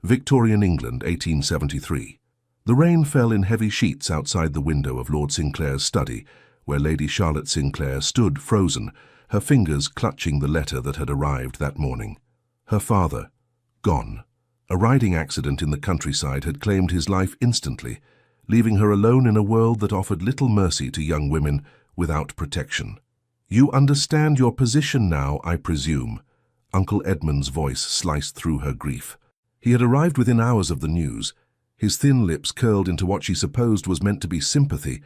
Victorian England, 1873. The rain fell in heavy sheets outside the window of Lord Sinclair's study, where Lady Charlotte Sinclair stood frozen, her fingers clutching the letter that had arrived that morning. Her father, gone. A riding accident in the countryside had claimed his life instantly, leaving her alone in a world that offered little mercy to young women without protection. "You understand your position now, I presume." Uncle Edmund's voice sliced through her grief. He had arrived within hours of the news. His thin lips curled into what she supposed was meant to be sympathy,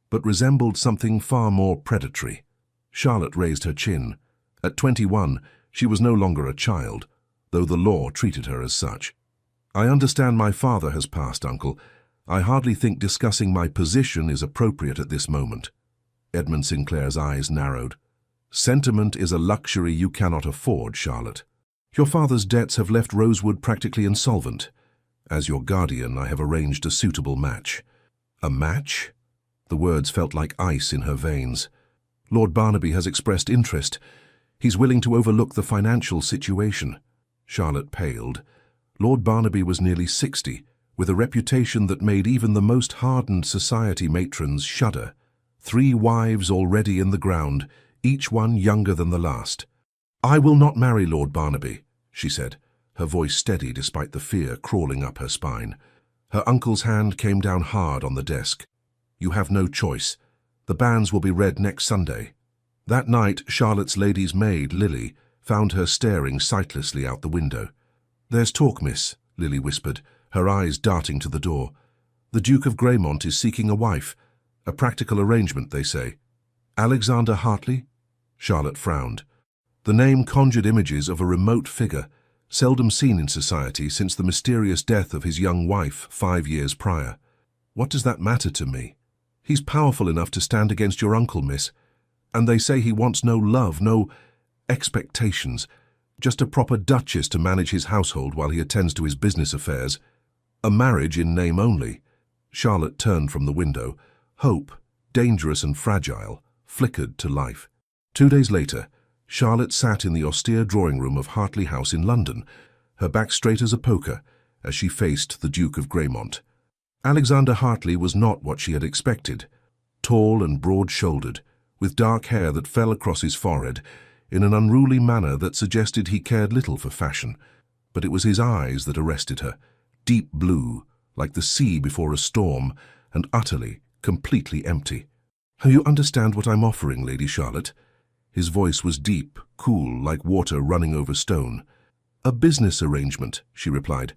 but resembled something far more predatory. Charlotte raised her chin. At 21, she was no longer a child, though the law treated her as such. "I understand my father has passed, Uncle. I hardly think discussing my position is appropriate at this moment." Edmund Sinclair's eyes narrowed. "Sentiment is a luxury you cannot afford, Charlotte. Your father's debts have left Rosewood practically insolvent. As your guardian, I have arranged a suitable match." "A match?" The words felt like ice in her veins. "Lord Barnaby has expressed interest. He's willing to overlook the financial situation." Charlotte paled. Lord Barnaby was nearly 60, with a reputation that made even the most hardened society matrons shudder. 3 wives already in the ground, each one younger than the last. "I will not marry Lord Barnaby," she said, her voice steady despite the fear crawling up her spine. Her uncle's hand came down hard on the desk. "You have no choice. The banns will be read next Sunday." That night, Charlotte's lady's maid, Lily, found her staring sightlessly out the window. "There's talk, miss," Lily whispered, her eyes darting to the door. "The Duke of Greymont is seeking a wife. A practical arrangement, they say." "Alexander Hartley?" Charlotte frowned. The name conjured images of a remote figure, seldom seen in society since the mysterious death of his young wife 5 years prior. "What does that matter to me? He's powerful enough to stand against your uncle, miss. And they say he wants no love, no expectations, just a proper duchess to manage his household while he attends to his business affairs. A marriage in name only." Charlotte turned from the window. Hope, dangerous and fragile, flickered to life. 2 days later, Charlotte sat in the austere drawing-room of Hartley House in London, her back straight as a poker, as she faced the Duke of Greymont. Alexander Hartley was not what she had expected. Tall and broad-shouldered, with dark hair that fell across his forehead in an unruly manner that suggested he cared little for fashion. But it was his eyes that arrested her, deep blue, like the sea before a storm, and utterly, completely empty. "You understand what I'm offering, Lady Charlotte?" His voice was deep, cool, like water running over stone. "A business arrangement," she replied.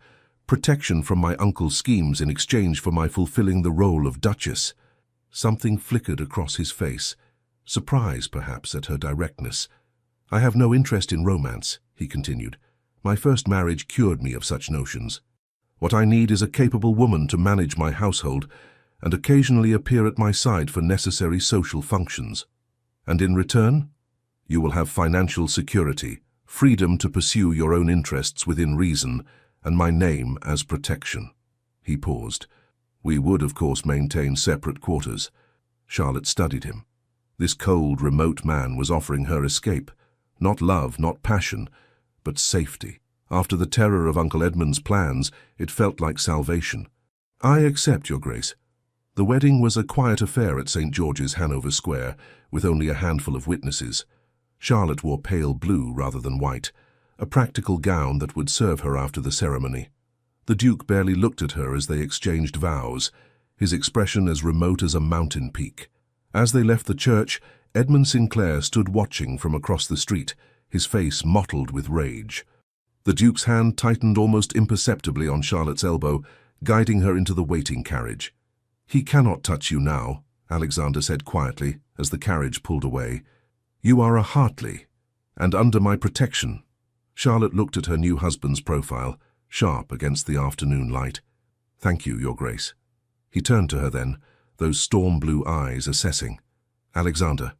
"Protection from my uncle's schemes in exchange for my fulfilling the role of Duchess." Something flickered across his face, surprise perhaps at her directness. "I have no interest in romance," he continued. "My first marriage cured me of such notions. What I need is a capable woman to manage my household and occasionally appear at my side for necessary social functions. And in return, you will have financial security, freedom to pursue your own interests within reason, and my name as protection." He paused. "We would, of course, maintain separate quarters." Charlotte studied him. This cold, remote man was offering her escape. Not love, not passion, but safety. After the terror of Uncle Edmund's plans, it felt like salvation. "I accept, Your Grace." The wedding was a quiet affair at St. George's, Hanover Square, with only a handful of witnesses. Charlotte wore pale blue rather than white, a practical gown that would serve her after the ceremony. The Duke barely looked at her as they exchanged vows, his expression as remote as a mountain peak. As they left the church, Edmund Sinclair stood watching from across the street, his face mottled with rage. The Duke's hand tightened almost imperceptibly on Charlotte's elbow, guiding her into the waiting carriage. "He cannot touch you now," Alexander said quietly as the carriage pulled away. "You are a Hartley, and under my protection." Charlotte looked at her new husband's profile, sharp against the afternoon light. "Thank you, Your Grace." He turned to her then, those storm-blue eyes assessing. "Alexander,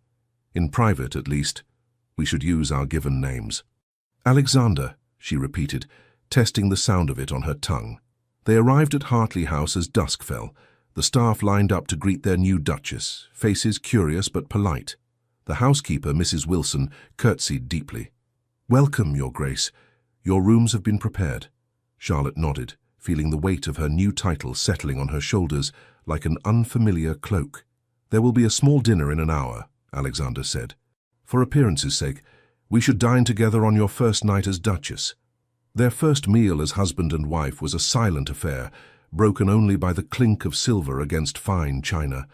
in private at least, we should use our given names." "Alexander," she repeated, testing the sound of it on her tongue. They arrived at Hartley House as dusk fell. The staff lined up to greet their new Duchess, faces curious but polite. The housekeeper, Mrs. Wilson, curtsied deeply. "Welcome, Your Grace. Your rooms have been prepared." Charlotte nodded, feeling the weight of her new title settling on her shoulders like an unfamiliar cloak. "There will be a small dinner in an hour," Alexander said. "For appearance's sake, we should dine together on your first night as Duchess." Their first meal as husband and wife was a silent affair, broken only by the clink of silver against fine china.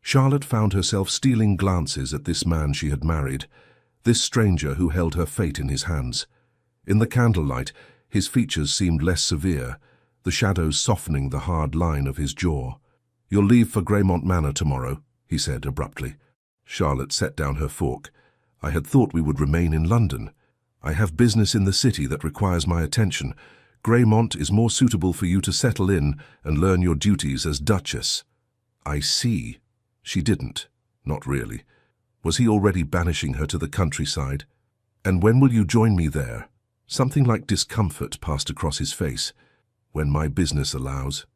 Charlotte found herself stealing glances at this man she had married, this stranger who held her fate in his hands. In the candlelight, his features seemed less severe, the shadows softening the hard line of his jaw. "You'll leave for Greymont Manor tomorrow," he said abruptly. Charlotte set down her fork. "I had thought we would remain in London. I have business in the city that requires my attention. Greymont is more suitable for you to settle in and learn your duties as Duchess." "I see." She didn't. Not really. Was he already banishing her to the countryside? "And when will you join me there?" Something like discomfort passed across his face. "When my business allows."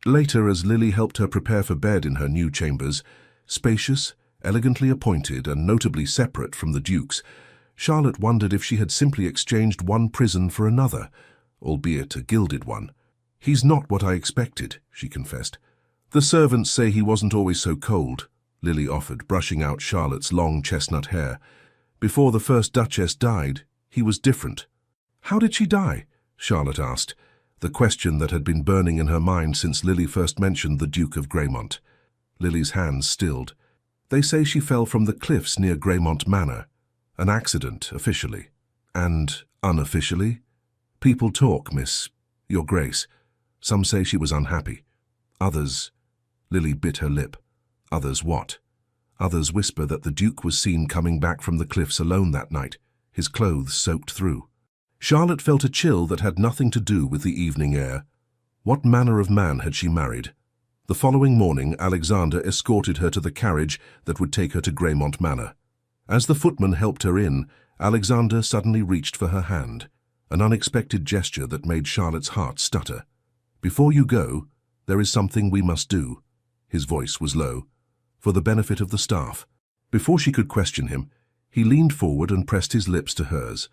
Later, as Lily helped her prepare for bed in her new chambers, spacious, elegantly appointed and notably separate from the Duke's, Charlotte wondered if she had simply exchanged one prison for another, albeit a gilded one. "He's not what I expected," she confessed. "The servants say he wasn't always so cold," Lily offered, brushing out Charlotte's long chestnut hair. "Before the first Duchess died, he was different." "How did she die?" Charlotte asked, the question that had been burning in her mind since Lily first mentioned the Duke of Greymont. Lily's hands stilled. "They say she fell from the cliffs near Greymont Manor. An accident, officially. And unofficially? People talk, Your Grace. Some say she was unhappy. Others—" Lily bit her lip. "Others what?" "Others whisper that the Duke was seen coming back from the cliffs alone that night, his clothes soaked through." Charlotte felt a chill that had nothing to do with the evening air. What manner of man had she married? The following morning, Alexander escorted her to the carriage that would take her to Greymont Manor. As the footman helped her in, Alexander suddenly reached for her hand, an unexpected gesture that made Charlotte's heart stutter. "Before you go, there is something we must do." His voice was low, for the benefit of the staff. Before she could question him, he leaned forward and pressed his lips to hers.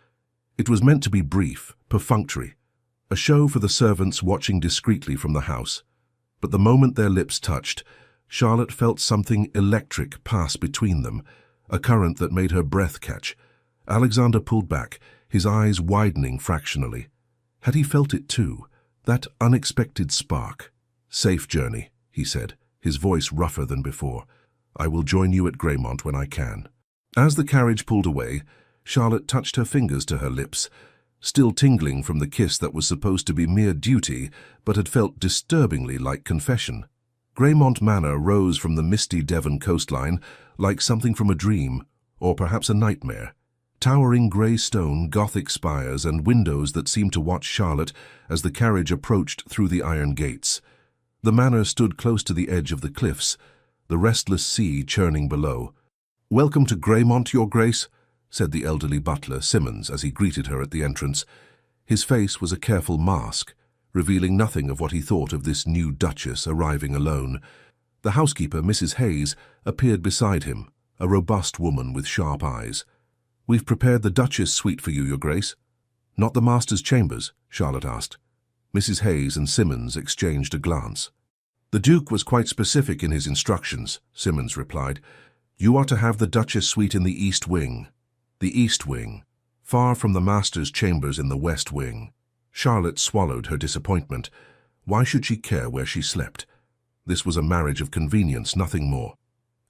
It was meant to be brief, perfunctory, a show for the servants watching discreetly from the house. But the moment their lips touched, Charlotte felt something electric pass between them, a current that made her breath catch. Alexander pulled back, his eyes widening fractionally. Had he felt it too, that unexpected spark? "Safe journey," he said, his voice rougher than before. "I will join you at Greymont when I can." As the carriage pulled away, Charlotte touched her fingers to her lips, still tingling from the kiss that was supposed to be mere duty, but had felt disturbingly like confession. Greymont Manor rose from the misty Devon coastline like something from a dream, or perhaps a nightmare. Towering grey stone, Gothic spires and windows that seemed to watch Charlotte as the carriage approached through the iron gates. The manor stood close to the edge of the cliffs, the restless sea churning below. "Welcome to Greymont, Your Grace," said the elderly butler, Simmons, as he greeted her at the entrance. His face was a careful mask, revealing nothing of what he thought of this new Duchess arriving alone. The housekeeper, Mrs. Hayes, appeared beside him, a robust woman with sharp eyes. "We've prepared the Duchess suite for you, Your Grace." "Not the master's chambers?" Charlotte asked. Mrs. Hayes and Simmons exchanged a glance. "The Duke was quite specific in his instructions," Simmons replied. "You are to have the Duchess suite in the East Wing." The East Wing, far from the master's chambers in the West Wing. Charlotte swallowed her disappointment. Why should she care where she slept? This was a marriage of convenience, nothing more.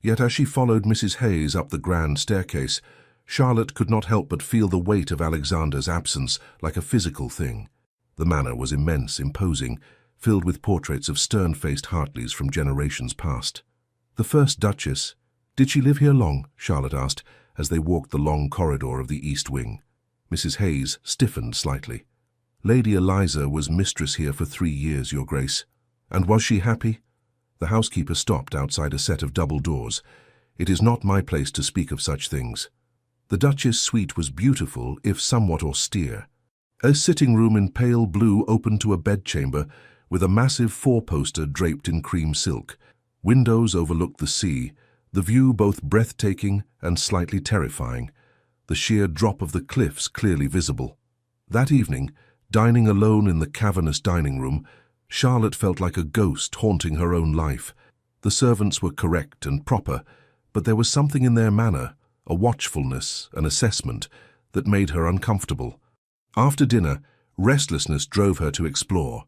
Yet as she followed Mrs. Hayes up the grand staircase, Charlotte could not help but feel the weight of Alexander's absence like a physical thing. The manor was immense, imposing, filled with portraits of stern-faced Hartleys from generations past. "The first Duchess, did she live here long?" Charlotte asked, as they walked the long corridor of the East Wing. Mrs. Hayes stiffened slightly. "Lady Eliza was mistress here for 3 years, Your Grace." "And was she happy?" The housekeeper stopped outside a set of double doors. "It is not my place to speak of such things." The Duchess' suite was beautiful, if somewhat austere. A sitting room in pale blue opened to a bedchamber, with a massive four-poster draped in cream silk. Windows overlooked the sea, the view both breathtaking and slightly terrifying, the sheer drop of the cliffs clearly visible. That evening, Dining alone in the cavernous dining room, Charlotte felt like a ghost haunting her own life. The servants were correct and proper, but there was something in their manner, a watchfulness, an assessment, that made her uncomfortable. After dinner, restlessness drove her to explore.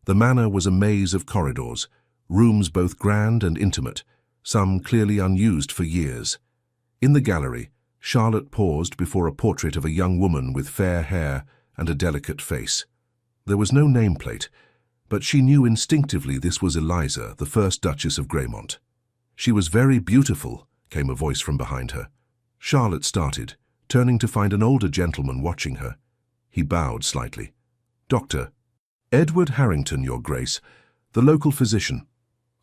The manor was a maze of corridors, rooms both grand and intimate, some clearly unused for years. In the gallery, Charlotte paused before a portrait of a young woman with fair hair and a delicate face. There was no nameplate, but she knew instinctively this was Eliza, the first Duchess of Greymont. "She was very beautiful," came a voice from behind her. Charlotte started, turning to find an older gentleman watching her. He bowed slightly. "Dr. Edward Harrington, Your Grace, the local physician.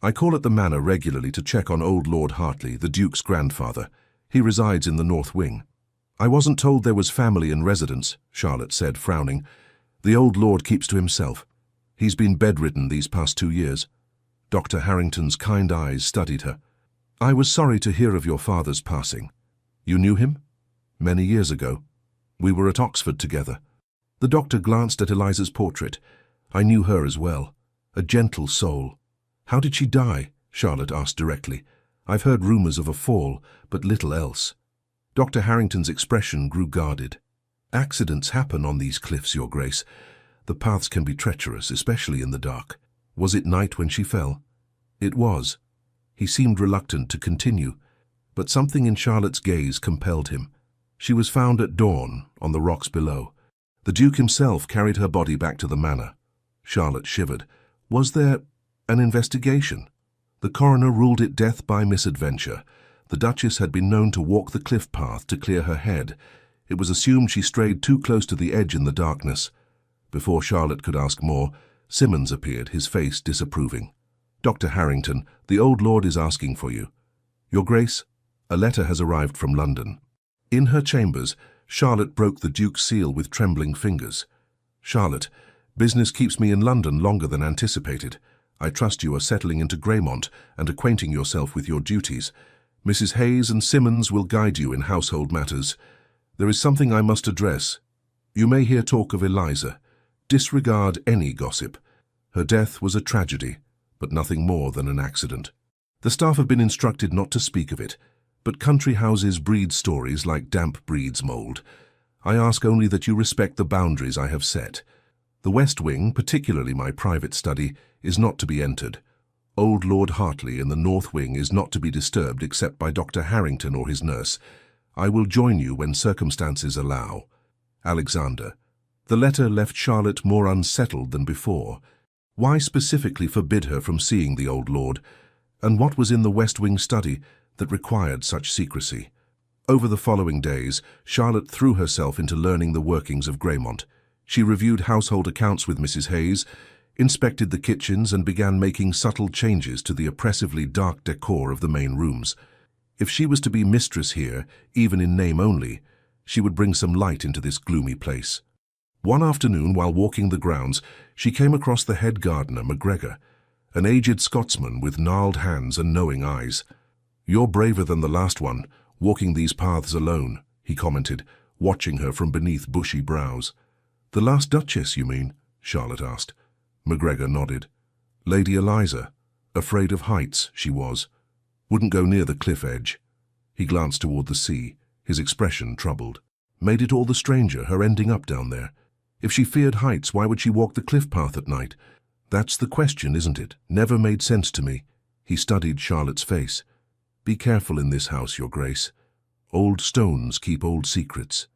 I call at the manor regularly to check on old Lord Hartley, the Duke's grandfather. He resides in the North Wing." "I wasn't told there was family in residence," Charlotte said, frowning. "The old lord keeps to himself. He's been bedridden these past 2 years." Dr. Harrington's kind eyes studied her. "I was sorry to hear of your father's passing. You knew him?" "Many years ago. We were at Oxford together." The doctor glanced at Eliza's portrait. "I knew her as well. A gentle soul." "How did she die?" Charlotte asked directly. "I've heard rumors of a fall, but little else." Dr. Harrington's expression grew guarded. "Accidents happen on these cliffs, Your Grace. The paths can be treacherous, especially in the dark. Was it night when she fell?" "It was." He seemed reluctant to continue, but something in Charlotte's gaze compelled him. "She was found at dawn, on the rocks below. The Duke himself carried her body back to the manor." Charlotte shivered. "Was there an investigation?" "The coroner ruled it death by misadventure. The Duchess had been known to walk the cliff path to clear her head. It was assumed she strayed too close to the edge in the darkness." Before Charlotte could ask more, Simmons appeared, his face disapproving. "Dr. Harrington, the old lord is asking for you." "Your Grace, a letter has arrived from London." In her chambers, Charlotte broke the Duke's seal with trembling fingers. "Charlotte, business keeps me in London longer than anticipated. I trust you are settling into Greymont and acquainting yourself with your duties. Mrs. Hayes and Simmons will guide you in household matters. There is something I must address. You may hear talk of Eliza. Disregard any gossip. Her death was a tragedy, but nothing more than an accident. The staff have been instructed not to speak of it, but country houses breed stories like damp breeds mold. I ask only that you respect the boundaries I have set. The West Wing, particularly my private study, is not to be entered. Old Lord Hartley in the North Wing is not to be disturbed except by Dr. Harrington or his nurse. I will join you when circumstances allow. Alexander." The letter left Charlotte more unsettled than before. Why specifically forbid her from seeing the old lord? And what was in the West Wing study that required such secrecy? Over the following days, Charlotte threw herself into learning the workings of Greymont. She reviewed household accounts with Mrs. Hayes, inspected the kitchens and began making subtle changes to the oppressively dark decor of the main rooms. If she was to be mistress here, even in name only, she would bring some light into this gloomy place. One afternoon, while walking the grounds, she came across the head gardener, MacGregor, an aged Scotsman with gnarled hands and knowing eyes. "You're braver than the last one, walking these paths alone," he commented, watching her from beneath bushy brows. "The last Duchess, you mean?" Charlotte asked. MacGregor nodded. "Lady Eliza. Afraid of heights, she was. Wouldn't go near the cliff edge." He glanced toward the sea, his expression troubled. "Made it all the stranger, her ending up down there. If she feared heights, why would she walk the cliff path at night? That's the question, isn't it? Never made sense to me." He studied Charlotte's face. "Be careful in this house, Your Grace. Old stones keep old secrets."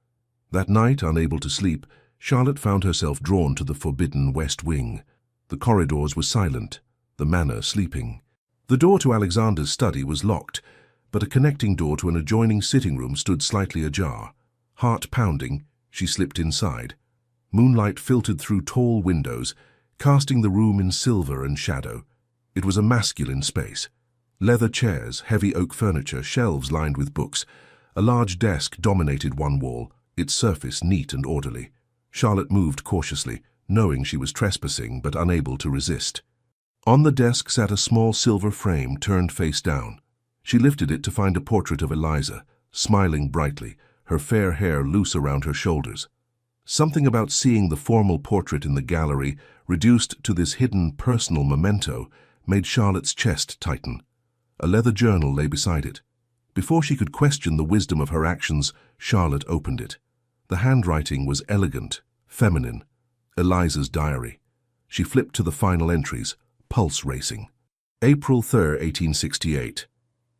That night, unable to sleep, Charlotte found herself drawn to the forbidden West Wing. The corridors were silent, the manor sleeping. The door to Alexander's study was locked, but a connecting door to an adjoining sitting room stood slightly ajar. Heart pounding, she slipped inside. Moonlight filtered through tall windows, casting the room in silver and shadow. It was a masculine space. Leather chairs, heavy oak furniture, shelves lined with books. A large desk dominated one wall, its surface neat and orderly. Charlotte moved cautiously, knowing she was trespassing but unable to resist. On the desk sat a small silver frame turned face down. She lifted it to find a portrait of Eliza, smiling brightly, her fair hair loose around her shoulders. Something about seeing the formal portrait in the gallery reduced to this hidden personal memento made Charlotte's chest tighten. A leather journal lay beside it. Before she could question the wisdom of her actions, Charlotte opened it. The handwriting was elegant, feminine. Eliza's diary. She flipped to the final entries, pulse racing. April 3, 1868.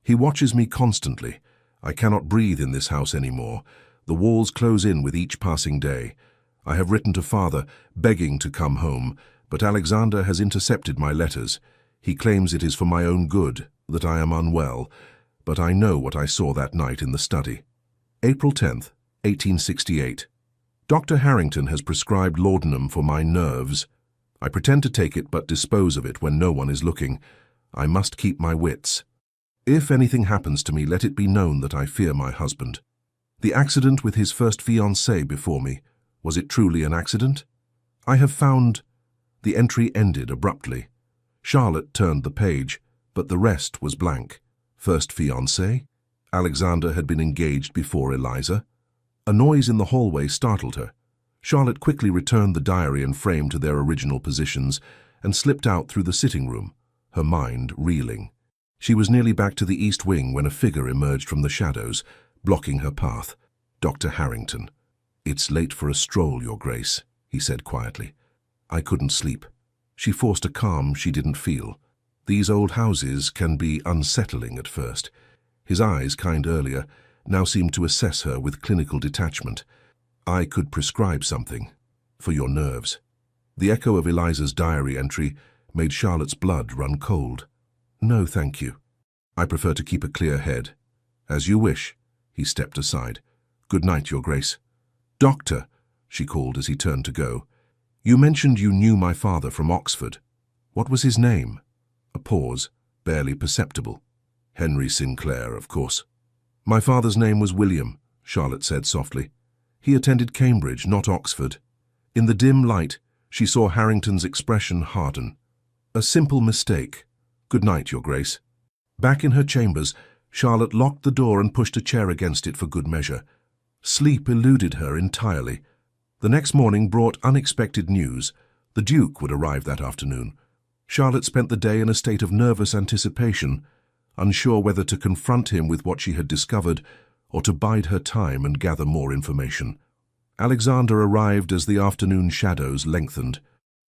He watches me constantly. I cannot breathe in this house anymore. The walls close in with each passing day. I have written to father, begging to come home, but Alexander has intercepted my letters. He claims it is for my own good, that I am unwell, but I know what I saw that night in the study. April 10th, 1868. Dr. Harrington has prescribed laudanum for my nerves. I pretend to take it but dispose of it when no one is looking. I must keep my wits. If anything happens to me, let it be known that I fear my husband. The accident with his first fiancée before me, was it truly an accident? I have found... The entry ended abruptly. Charlotte turned the page, but the rest was blank. First fiancé? Alexander had been engaged before Eliza. A noise in the hallway startled her. Charlotte quickly returned the diary and frame to their original positions and slipped out through the sitting room, her mind reeling. She was nearly back to the east wing when a figure emerged from the shadows, blocking her path. Dr. Harrington. "It's late for a stroll, Your Grace," he said quietly. I couldn't sleep. She forced a calm she didn't feel. These old houses can be unsettling at first. His eyes, kind earlier, now seemed to assess her with clinical detachment. "I could prescribe something. For your nerves." The echo of Eliza's diary entry made Charlotte's blood run cold. "No, thank you. I prefer to keep a clear head." "As you wish." He stepped aside. "Good night, Your Grace." "Doctor," she called as he turned to go. "You mentioned you knew my father from Oxford. What was his name?" A pause, barely perceptible. "Henry Sinclair, of course." "My father's name was William," Charlotte said softly. "He attended Cambridge, not Oxford." In the dim light, she saw Harrington's expression harden. "A simple mistake. Good night, Your Grace." Back in her chambers, Charlotte locked the door and pushed a chair against it for good measure. Sleep eluded her entirely. The next morning brought unexpected news. The Duke would arrive that afternoon. Charlotte spent the day in a state of nervous anticipation, unsure whether to confront him with what she had discovered or to bide her time and gather more information. Alexander arrived as the afternoon shadows lengthened.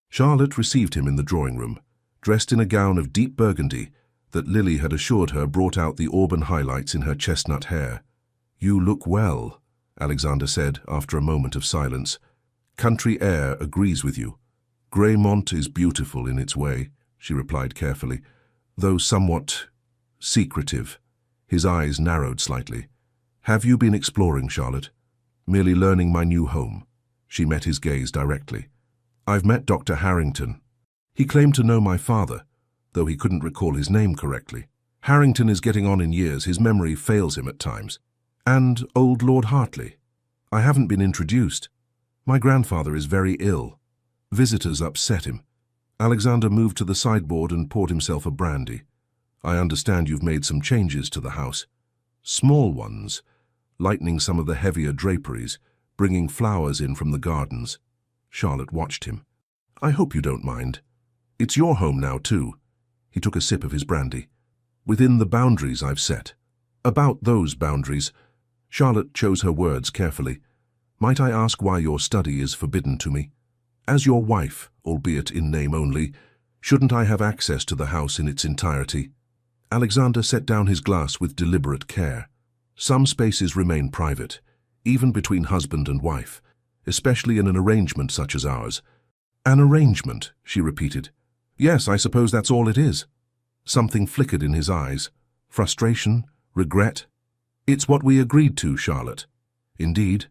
Charlotte received him in the drawing-room, dressed in a gown of deep burgundy that Lily had assured her brought out the auburn highlights in her chestnut hair. "You look well," Alexander said after a moment of silence. "Country air agrees with you." "Greymont is beautiful in its way," she replied carefully, though somewhat secretive. His eyes narrowed slightly. "Have you been exploring, Charlotte?" "Merely learning my new home." She met his gaze directly. "I've met Dr. Harrington. He claimed to know my father, though he couldn't recall his name correctly. Harrington is getting on in years, his memory fails him at times. And old Lord Hartley. I haven't been introduced. My grandfather is very ill. Visitors upset him." Alexander moved to the sideboard and poured himself a brandy. "I understand you've made some changes to the house." "Small ones, lightening some of the heavier draperies, bringing flowers in from the gardens." Charlotte watched him. "I hope you don't mind. It's your home now, too." He took a sip of his brandy. "Within the boundaries I've set." "About those boundaries," Charlotte chose her words carefully. "Might I ask why your study is forbidden to me? As your wife, albeit in name only, shouldn't I have access to the house in its entirety?" Alexander set down his glass with deliberate care. "Some spaces remain private, even between husband and wife, especially in an arrangement such as ours." "An arrangement," she repeated. "Yes, I suppose that's all it is." Something flickered in his eyes. Frustration? Regret? "It's what we agreed to, Charlotte." "Indeed."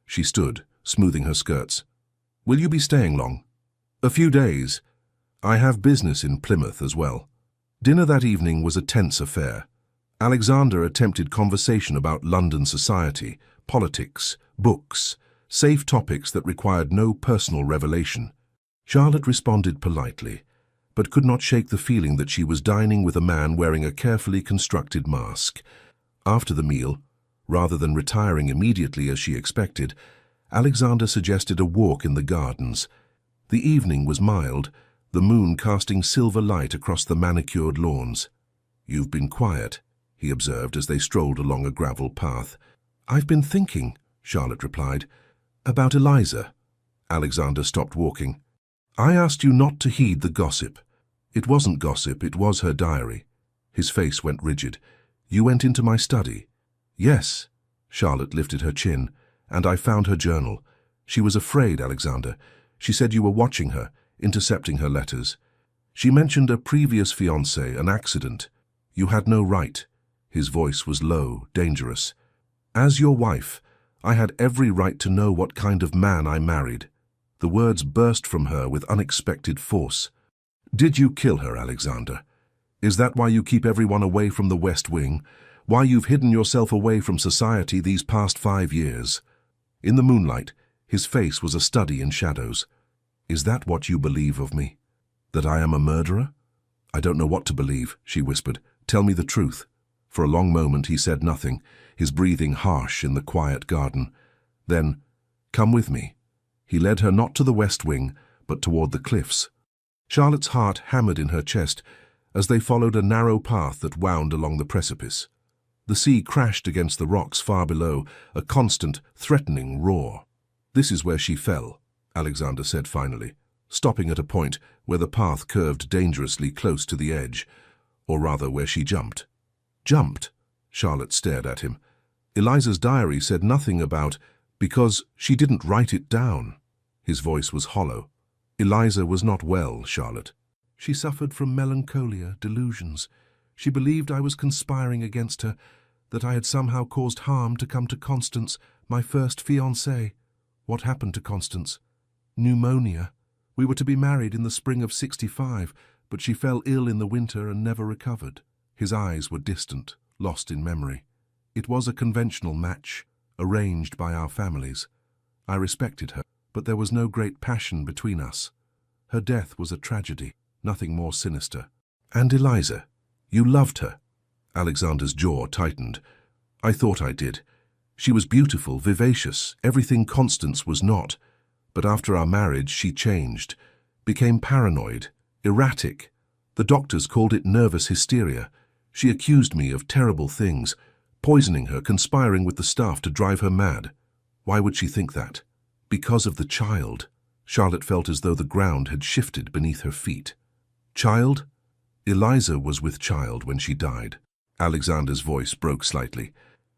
She stood, smoothing her skirts. "Will you be staying long?" "A few days. I have business in Plymouth as well." Dinner that evening was a tense affair. Alexander attempted conversation about London society, politics, books, safe topics that required no personal revelation. Charlotte responded politely, but could not shake the feeling that she was dining with a man wearing a carefully constructed mask. After the meal, rather than retiring immediately as she expected, Alexander suggested a walk in the gardens. The evening was mild, the moon casting silver light across the manicured lawns. "You've been quiet," he observed as they strolled along a gravel path. "I've been thinking," Charlotte replied, "about Eliza." Alexander stopped walking. "I asked you not to heed the gossip." "It wasn't gossip, it was her diary." His face went rigid. "You went into my study." "Yes." Charlotte lifted her chin. "And I found her journal. She was afraid, Alexander. She said you were watching her, intercepting her letters. She mentioned a previous fiancé, an accident. You had no right." His voice was low, dangerous. "As your wife, I had every right to know what kind of man I married." The words burst from her with unexpected force. "Did you kill her, Alexander? Is that why you keep everyone away from the West Wing? Why you've hidden yourself away from society these past 5 years?" In the moonlight, his face was a study in shadows. "Is that what you believe of me? That I am a murderer?" "I don't know what to believe," she whispered. "Tell me the truth." For a long moment he said nothing, his breathing harsh in the quiet garden. Then, "Come with me." He led her not to the West Wing, but toward the cliffs. Charlotte's heart hammered in her chest as they followed a narrow path that wound along the precipice. The sea crashed against the rocks far below, a constant, threatening roar. "This is where she fell," Alexander said finally, stopping at a point where the path curved dangerously close to the edge, or rather where she jumped. "Jumped?" Charlotte stared at him. "Eliza's diary said nothing about, because she didn't write it down." His voice was hollow. "Eliza was not well, Charlotte. She suffered from melancholia, delusions. She believed I was conspiring against her, that I had somehow caused harm to come to Constance, my first fiancée. What happened to Constance? Pneumonia. We were to be married in the spring of '65, but she fell ill in the winter and never recovered." His eyes were distant, lost in memory. "It was a conventional match, arranged by our families. I respected her, but there was no great passion between us. Her death was a tragedy, nothing more sinister." "And Eliza? You loved her?" Alexander's jaw tightened. "I thought I did. She was beautiful, vivacious, everything Constance was not. But after our marriage, she changed, became paranoid, erratic. The doctors called it nervous hysteria. She accused me of terrible things, poisoning her, conspiring with the staff to drive her mad. Why would she think that? Because of the child." Charlotte felt as though the ground had shifted beneath her feet. "Child? Eliza was with child when she died." Alexander's voice broke slightly.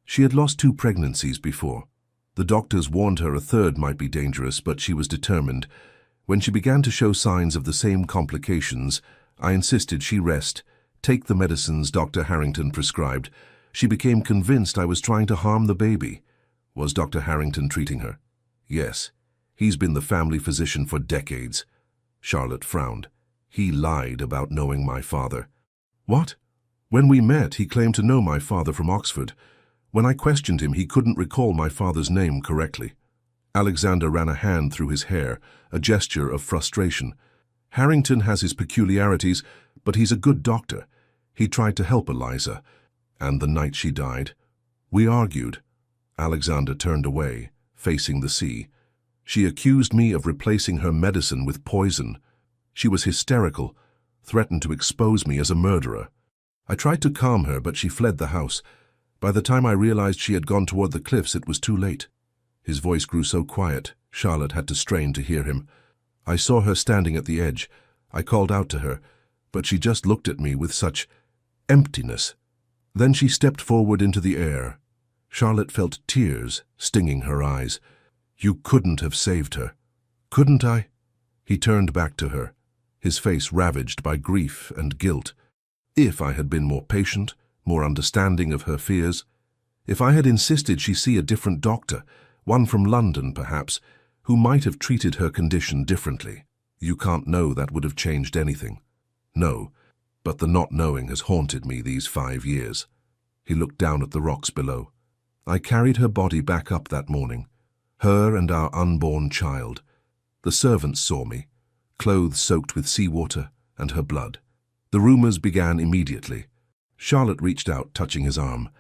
"She had lost 2 pregnancies before. The doctors warned her a third might be dangerous, but she was determined. When she began to show signs of the same complications, I insisted she rest, take the medicines Dr. Harrington prescribed. She became convinced I was trying to harm the baby." "Was Dr. Harrington treating her?" "Yes. He's been the family physician for decades." Charlotte frowned. "He lied about knowing my father." "What?" "When we met, he claimed to know my father from Oxford. When I questioned him, he couldn't recall my father's name correctly." Alexander ran a hand through his hair, a gesture of frustration. "Harrington has his peculiarities, but he's a good doctor. He tried to help Eliza. And the night she died, we argued." Alexander turned away, facing the sea. "She accused me of replacing her medicine with poison. She was hysterical, threatened to expose me as a murderer. I tried to calm her, but she fled the house. By the time I realized she had gone toward the cliffs, it was too late." His voice grew so quiet, Charlotte had to strain to hear him. "I saw her standing at the edge. I called out to her, but she just looked at me with such emptiness. Then she stepped forward into the air." Charlotte felt tears stinging her eyes. "You couldn't have saved her." "Couldn't I?" He turned back to her, his face ravaged by grief and guilt. "If I had been more patient, more understanding of her fears, if I had insisted she see a different doctor, one from London perhaps, who might have treated her condition differently. You can't know that would have changed anything." "No, but the not knowing has haunted me these 5 years." He looked down at the rocks below. "I carried her body back up that morning, her and our unborn child. The servants saw me, clothes soaked with seawater and her blood. The rumors began immediately." Charlotte reached out, touching his arm.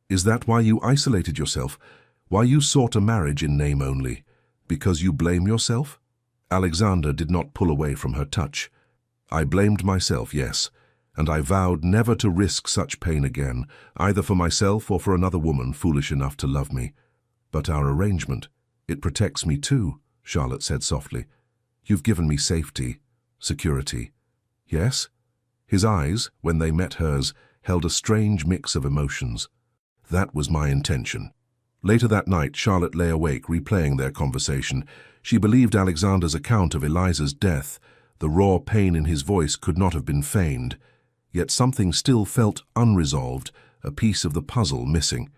"Is that why you isolated yourself? Why you sought a marriage in name only? Because you blame yourself? Alexander did not pull away from her touch. I blamed myself, yes, and I vowed never to risk such pain again, either for myself or for another woman foolish enough to love me. But our arrangement, it protects me too, Charlotte said softly. You've given me safety, security. Yes? His eyes, when they met hers, held a strange mix of emotions. That was my intention. Later that night, Charlotte lay awake replaying their conversation. She believed Alexander's account of Eliza's death. The raw pain in his voice could not have been feigned. Yet something still felt unresolved, a piece of the puzzle missing.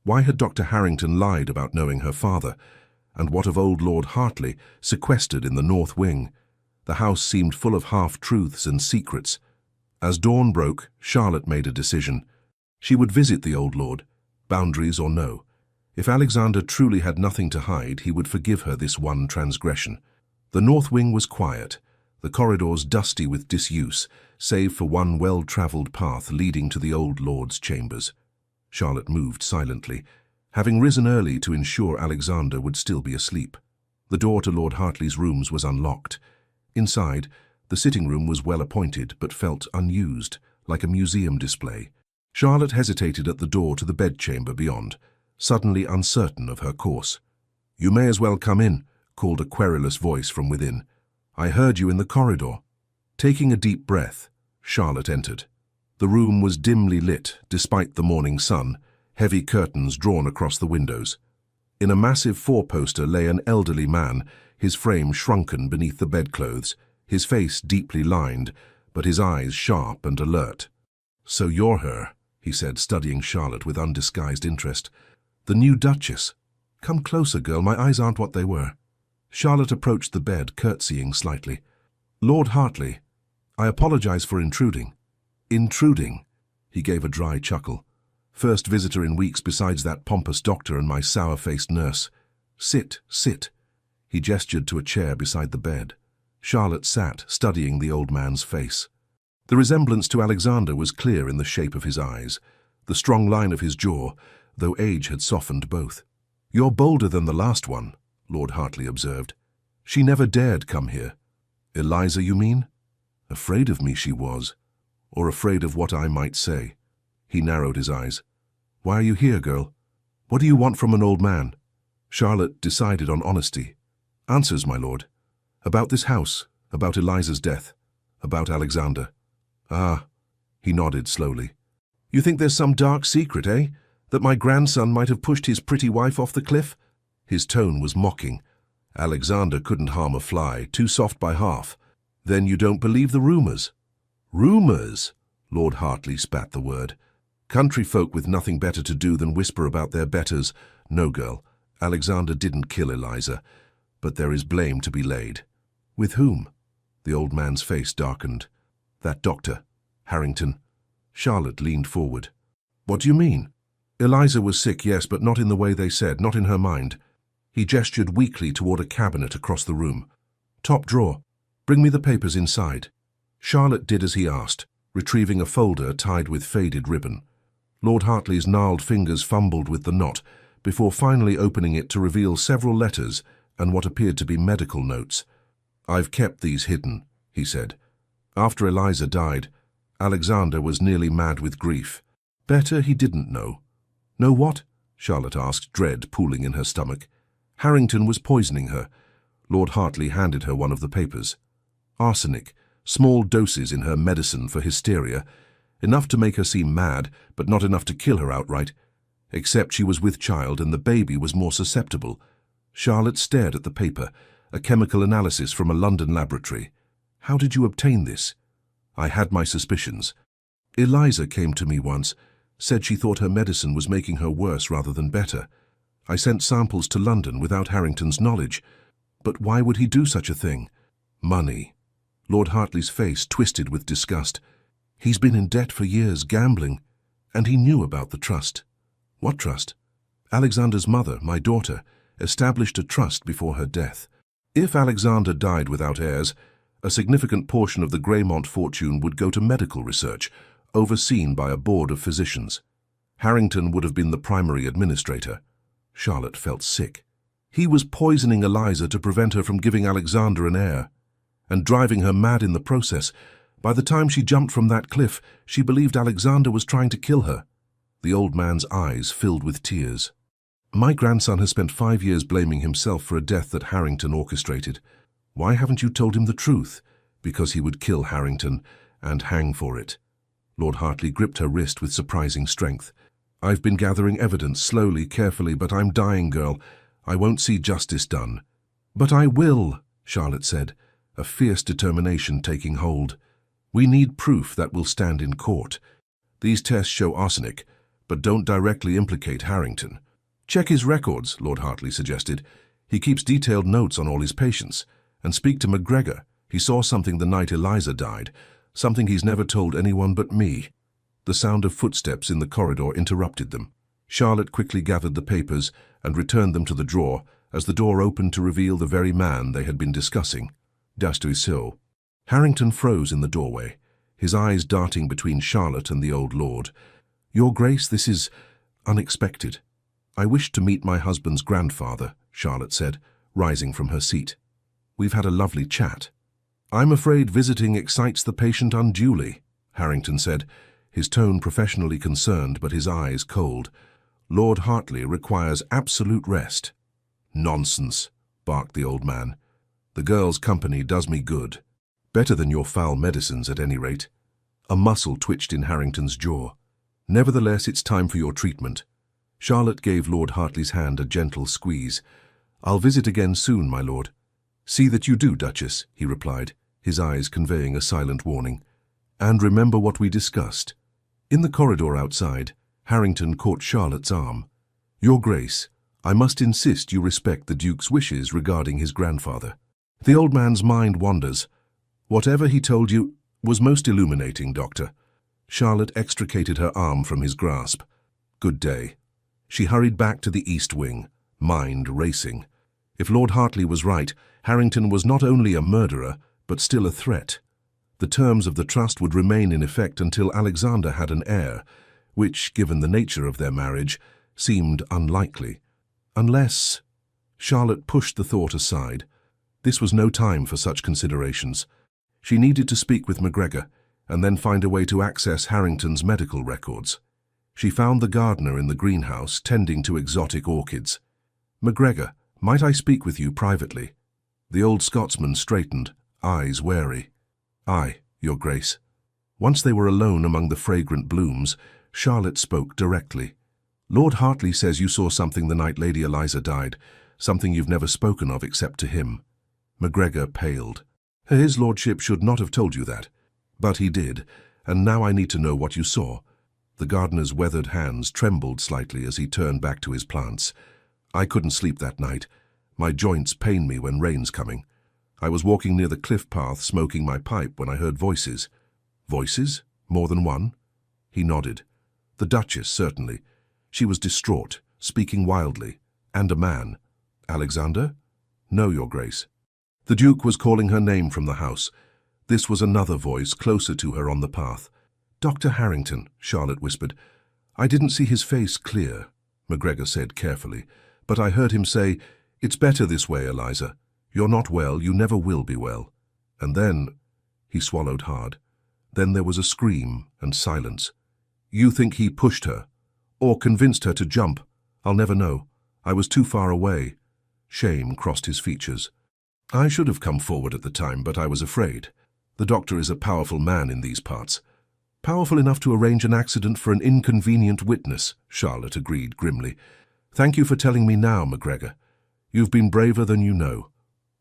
Why had Dr. Harrington lied about knowing her father? And what of old Lord Hartley, sequestered in the north wing? The house seemed full of half-truths and secrets. As dawn broke, Charlotte made a decision. She would visit the old lord, boundaries or no. If Alexander truly had nothing to hide, he would forgive her this one transgression. The north wing was quiet, the corridors dusty with disuse, save for one well-travelled path leading to the old lord's chambers. Charlotte moved silently, having risen early to ensure Alexander would still be asleep. The door to Lord Hartley's rooms was unlocked. Inside, the sitting room was well appointed, but felt unused, like a museum display. Charlotte hesitated at the door to the bedchamber beyond, suddenly uncertain of her course. "You may as well come in," called a querulous voice from within. "I heard you in the corridor." Taking a deep breath, Charlotte entered. The room was dimly lit, despite the morning sun, heavy curtains drawn across the windows. In a massive four-poster lay an elderly man, his frame shrunken beneath the bedclothes, his face deeply lined, but his eyes sharp and alert. "So you're her," he said, studying Charlotte with undisguised interest. "The new Duchess. Come closer, girl, my eyes aren't what they were." Charlotte approached the bed, curtsying slightly. "Lord Hartley, I apologize for intruding." "Intruding?" He gave a dry chuckle. "First visitor in weeks besides that pompous doctor and my sour-faced nurse. Sit, sit." He gestured to a chair beside the bed. Charlotte sat, studying the old man's face. The resemblance to Alexander was clear in the shape of his eyes, the strong line of his jaw, though age had softened both. "You're bolder than the last one," Lord Hartley observed. "She never dared come here." "Eliza, you mean?" "Afraid of me she was, or afraid of what I might say." He narrowed his eyes. "Why are you here, girl? What do you want from an old man?" Charlotte decided on honesty. "Answers, my lord. About this house, about Eliza's death, about Alexander." "Ah," he nodded slowly. "You think there's some dark secret, eh? That my grandson might have pushed his pretty wife off the cliff?" His tone was mocking. "Alexander couldn't harm a fly, too soft by half. Then you don't believe the rumors?" "Rumors?" Lord Hartley spat the word. "Country folk with nothing better to do than whisper about their betters. No, girl, Alexander didn't kill Eliza, but there is blame to be laid." "With whom?" The old man's face darkened. "That doctor, Harrington." Charlotte leaned forward. "What do you mean?" "Eliza was sick, yes, but not in the way they said, not in her mind." He gestured weakly toward a cabinet across the room. "Top drawer. Bring me the papers inside." Charlotte did as he asked, retrieving a folder tied with faded ribbon. Lord Hartley's gnarled fingers fumbled with the knot, before finally opening it to reveal several letters and what appeared to be medical notes. "I've kept these hidden," he said. "After Eliza died, Alexander was nearly mad with grief. Better he didn't know." "Know what?" Charlotte asked, dread pooling in her stomach. "Harrington was poisoning her." Lord Hartley handed her one of the papers. "Arsenic, small doses in her medicine for hysteria. Enough to make her seem mad, but not enough to kill her outright. Except she was with child and the baby was more susceptible." Charlotte stared at the paper, a chemical analysis from a London laboratory. "How did you obtain this?" "I had my suspicions. Eliza came to me once, said she thought her medicine was making her worse rather than better. I sent samples to London without Harrington's knowledge. But why would he do such a thing?" "Money." Lord Hartley's face twisted with disgust. "He's been in debt for years, gambling, and he knew about the trust." "What trust?" "Alexander's mother, my daughter, established a trust before her death. If Alexander died without heirs, a significant portion of the Greymont fortune would go to medical research, overseen by a board of physicians. Harrington would have been the primary administrator." Charlotte felt sick. He was poisoning Eliza to prevent her from giving Alexander an heir, and driving her mad in the process. By the time she jumped from that cliff, she believed Alexander was trying to kill her. The old man's eyes filled with tears. My grandson has spent 5 years blaming himself for a death that Harrington orchestrated. Why haven't you told him the truth? Because he would kill Harrington and hang for it. Lord Hartley gripped her wrist with surprising strength. I've been gathering evidence slowly, carefully, but I'm dying, girl. I won't see justice done. But I will, Charlotte said, a fierce determination taking hold. We need proof that will stand in court. These tests show arsenic, but don't directly implicate Harrington. Check his records, Lord Hartley suggested. He keeps detailed notes on all his patients. And speak to McGregor. He saw something the night Eliza died, something he's never told anyone but me. The sound of footsteps in the corridor interrupted them. Charlotte quickly gathered the papers and returned them to the drawer as the door opened to reveal the very man they had been discussing. D'Astuisseau. Harrington froze in the doorway, his eyes darting between Charlotte and the old lord. Your Grace, this is unexpected. I wish to meet my husband's grandfather, Charlotte said, rising from her seat. We've had a lovely chat. I'm afraid visiting excites the patient unduly, Harrington said, his tone professionally concerned but his eyes cold. Lord Hartley requires absolute rest. Nonsense, barked the old man. The girl's company does me good. Better than your foul medicines, at any rate. A muscle twitched in Harrington's jaw. Nevertheless, it's time for your treatment. Charlotte gave Lord Hartley's hand a gentle squeeze. I'll visit again soon, my lord. See that you do, Duchess, he replied, his eyes conveying a silent warning. And remember what we discussed. In the corridor outside, Harrington caught Charlotte's arm. Your Grace, I must insist you respect the Duke's wishes regarding his grandfather. The old man's mind wanders. Whatever he told you was most illuminating, Doctor. Charlotte extricated her arm from his grasp. Good day. She hurried back to the east wing, mind racing. If Lord Hartley was right, Harrington was not only a murderer, but still a threat. The terms of the trust would remain in effect until Alexander had an heir, which, given the nature of their marriage, seemed unlikely. Unless... Charlotte pushed the thought aside. This was no time for such considerations. She needed to speak with McGregor, and then find a way to access Harrington's medical records. She found the gardener in the greenhouse tending to exotic orchids. McGregor, might I speak with you privately? The old Scotsman straightened, eyes wary. Aye, Your Grace. Once they were alone among the fragrant blooms, Charlotte spoke directly. Lord Hartley says you saw something the night Lady Eliza died, something you've never spoken of except to him. McGregor paled. His lordship should not have told you that. But he did, and now I need to know what you saw. The gardener's weathered hands trembled slightly as he turned back to his plants. I couldn't sleep that night. My joints pain me when rain's coming. I was walking near the cliff path smoking my pipe when I heard voices. Voices? More than one? He nodded. The Duchess, certainly. She was distraught, speaking wildly. And a man. Alexander? No, Your Grace. The Duke was calling her name from the house. This was another voice closer to her on the path. Dr. Harrington, Charlotte whispered. I didn't see his face clear, McGregor said carefully, but I heard him say, It's better this way, Eliza. You're not well, you never will be well. And then, he swallowed hard. Then there was a scream and silence. You think he pushed her? Or convinced her to jump? I'll never know. I was too far away. Shame crossed his features. I should have come forward at the time, but I was afraid. The doctor is a powerful man in these parts. Powerful enough to arrange an accident for an inconvenient witness, Charlotte agreed grimly. Thank you for telling me now, McGregor. You've been braver than you know.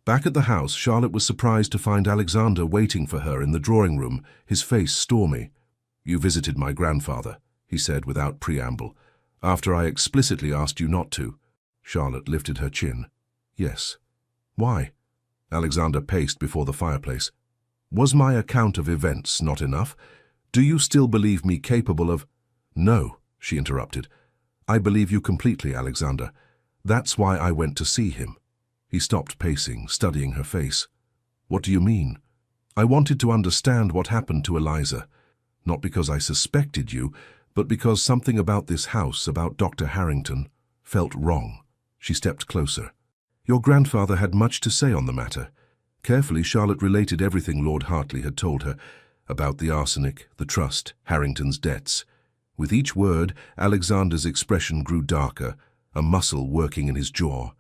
Back at the house, Charlotte was surprised to find Alexander waiting for her in the drawing room, his face stormy. You visited my grandfather, he said without preamble, after I explicitly asked you not to. Charlotte lifted her chin. Yes. Why? Alexander paced before the fireplace. Was my account of events not enough? Do you still believe me capable of— No, she interrupted. I believe you completely, Alexander. That's why I went to see him. He stopped pacing, studying her face. What do you mean? I wanted to understand what happened to Eliza. Not because I suspected you, but because something about this house, about Dr. Harrington, felt wrong. She stepped closer. Your grandfather had much to say on the matter. Carefully, Charlotte related everything Lord Hartley had told her about the arsenic, the trust, Harrington's debts. With each word, Alexander's expression grew darker, a muscle working in his jaw.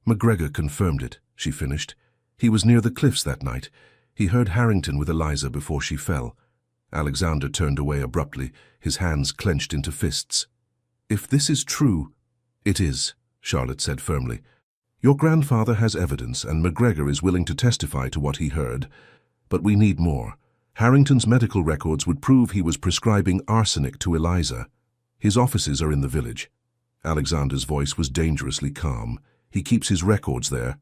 MacGregor confirmed it, she finished. He was near the cliffs that night. He heard Harrington with Eliza before she fell. Alexander turned away abruptly, his hands clenched into fists. If this is true— It is, Charlotte said firmly. Your grandfather has evidence, and MacGregor is willing to testify to what he heard. But we need more. Harrington's medical records would prove he was prescribing arsenic to Eliza. His offices are in the village. Alexander's voice was dangerously calm. He keeps his records there.